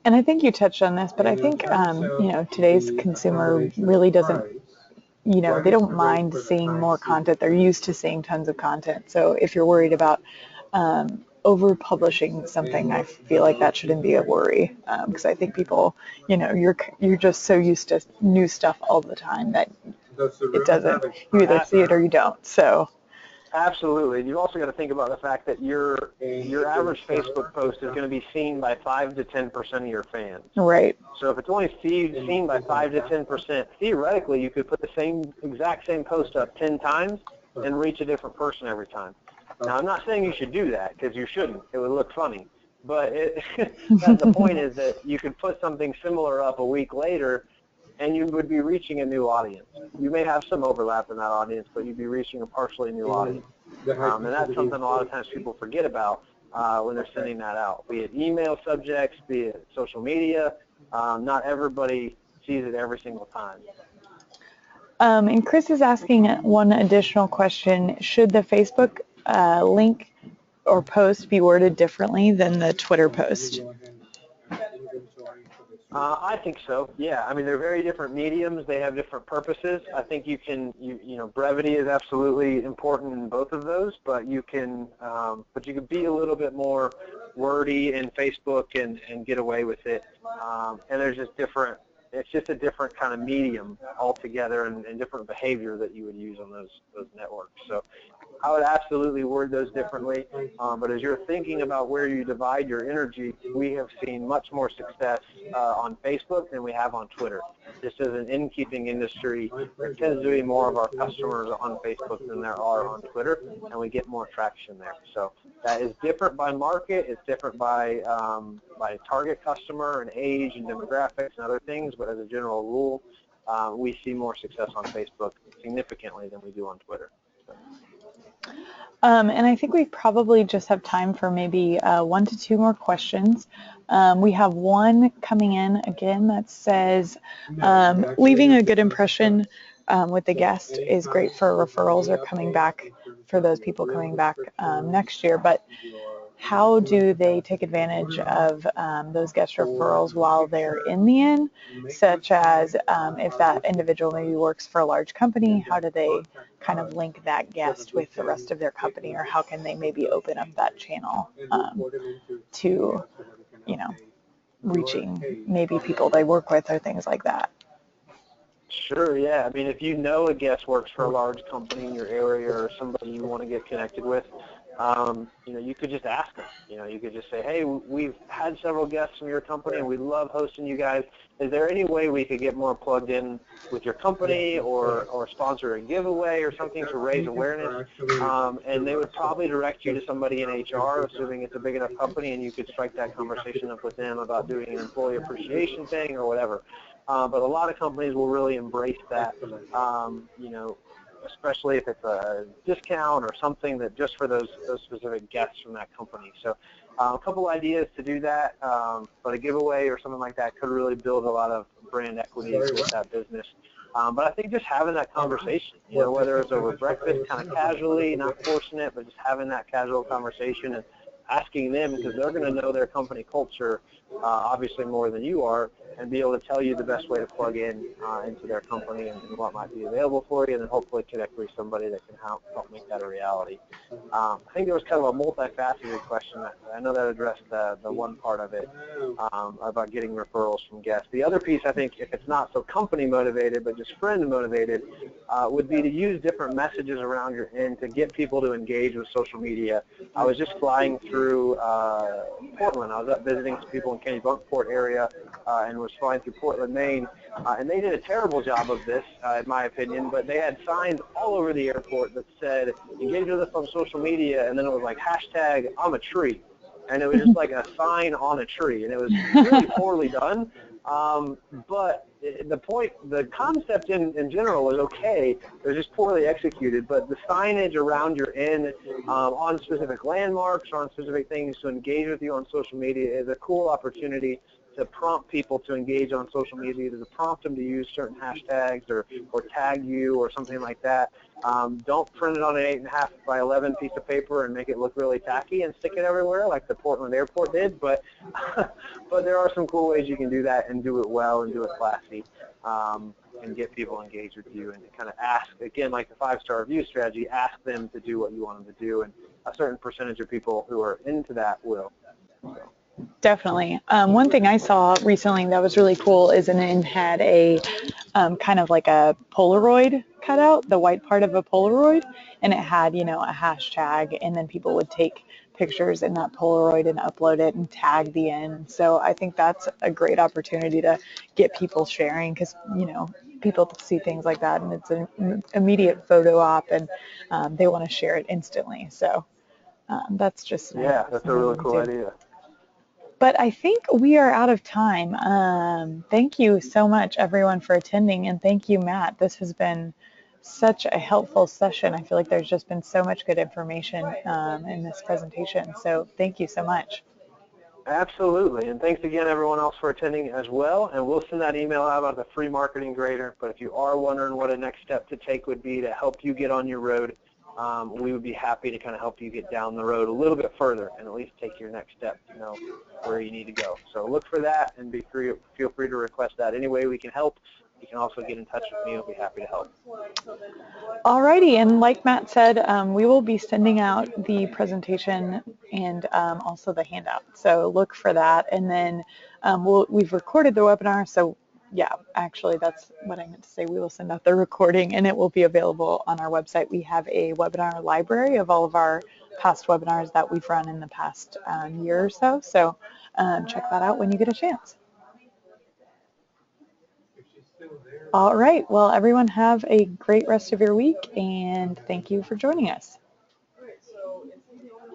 And I think you touched on this, but I think, today's consumer really doesn't, they don't mind seeing more content. They're used to seeing tons of content. So if you're worried about, over publishing something, I feel like that shouldn't be a worry, because I think people, you're just so used to new stuff all the time that it doesn't, you either see it or you don't. So absolutely. You've also got to think about the fact that your average Facebook post is going to be seen by 5 to 10% of your fans. right. So if it's only seen by 5 to 10%, theoretically you could put the exact same post up 10 times and reach a different person every time. Now, I'm not saying you should do that, because you shouldn't. It would look funny. But the point is that you could put something similar up a week later, and you would be reaching a new audience. You may have some overlap in that audience, but you'd be reaching a partially new audience. And that's something a lot of times people forget about when they're sending that out, be it email subjects, be it social media. Not everybody sees it every single time. And Chris is asking one additional question. Should the Facebook link or post be worded differently than the Twitter post? I think so. Yeah. I mean, they're very different mediums. They have different purposes. I think brevity is absolutely important in both of those, but you can be a little bit more wordy in Facebook and get away with it. And there's just different. It's just a different kind of medium altogether, and different behavior that you would use on those networks. So I would absolutely word those differently, but as you're thinking about where you divide your energy, we have seen much more success on Facebook than we have on Twitter. Just as an in-keeping industry, there tends to be more of our customers on Facebook than there are on Twitter, and we get more traction there. So that is different by market. It's different by target customer and age and demographics and other things, but as a general rule, we see more success on Facebook significantly than we do on Twitter. And I think we probably just have time for maybe 1 to 2 more questions. We have one coming in again that says, leaving a good impression with the guest is great for referrals or coming back, for those people coming back next year, but how do they take advantage of those guest referrals while they're in the inn, such as if that individual maybe works for a large company, how do they kind of link that guest with the rest of their company, or how can they maybe open up that channel to, reaching maybe people they work with or things like that? Sure, yeah. I mean, if you know a guest works for a large company in your area or somebody you want to get connected with, you could just ask them. You could just say, hey, we've had several guests from your company and we love hosting you guys. Is there any way we could get more plugged in with your company or sponsor a giveaway or something to raise awareness? And they would probably direct you to somebody in HR, assuming it's a big enough company, and you could strike that conversation up with them about doing an employee appreciation thing or whatever. But a lot of companies will really embrace that, especially if it's a discount or something that just for those specific guests from that company. So a couple ideas to do that, but a giveaway or something like that could really build a lot of brand equity with that business. But I think just having that conversation, whether it's over breakfast, kind of casually, not forcing it, but just having that casual conversation and asking them, because they're going to know their company culture obviously more than you are, and be able to tell you the best way to plug in into their company and what might be available for you, and then hopefully connect with somebody that can help make that a reality. I think there was kind of a multifaceted question. I know that addressed the one part of it about getting referrals from guests. The other piece, I think, if it's not so company motivated but just friend motivated, would be to use different messages around your end to get people to engage with social media. I was just flying through Portland. I was up visiting some people in Kennebunkport area and was flying through Portland, Maine, and they did a terrible job of this, in my opinion, but they had signs all over the airport that said, engage with us on social media, and then it was like, hashtag, I'm a tree. And it was just like a sign on a tree, and it was really poorly done. But the concept in general was okay. It was just poorly executed. But the signage around your inn on specific landmarks or on specific things to engage with you on social media is a cool opportunity to prompt people to engage on social media, to prompt them to use certain hashtags or tag you or something like that. Don't print it on an 8.5 by 11 piece of paper and make it look really tacky and stick it everywhere like the Portland airport did, but there are some cool ways you can do that and do it well and do it classy. and get people engaged with you, and kind of ask, again, like the 5-star review strategy, ask them to do what you want them to do, and a certain percentage of people who are into that will. So. Definitely. One thing I saw recently that was really cool is it had a kind of like a Polaroid cutout, the white part of a Polaroid, and it had, you know, a hashtag, and then people would take pictures in that Polaroid and upload it and tag the end. So I think that's a great opportunity to get people sharing, because, you know, people see things like that and it's an immediate photo op, and they want to share it instantly. So that's just that's a really cool idea. But I think we are out of time. Thank you so much, everyone, for attending, and thank you, Matt. This has been such a helpful session. I feel like there's just been so much good information in this presentation, so thank you so much. Absolutely, and thanks again, everyone else, for attending as well, and we'll send that email out about the free marketing grader. But if you are wondering what a next step to take would be to help you get on your road, we would be happy to kind of help you get down the road a little bit further and at least take your next step to know where you need to go. So look for that, and feel free to request that. Any way we can help, you can also get in touch with me. I'll be happy to help. Alrighty, and like Matt said, we will be sending out the presentation and also the handout. So look for that, and then we've recorded the webinar, so yeah, actually that's what I meant to say. We will send out the recording, and it will be available on our website. We have a webinar library of all of our past webinars that we've run in the past year or so. So check that out when you get a chance. All right. Well, everyone have a great rest of your week, and thank you for joining us.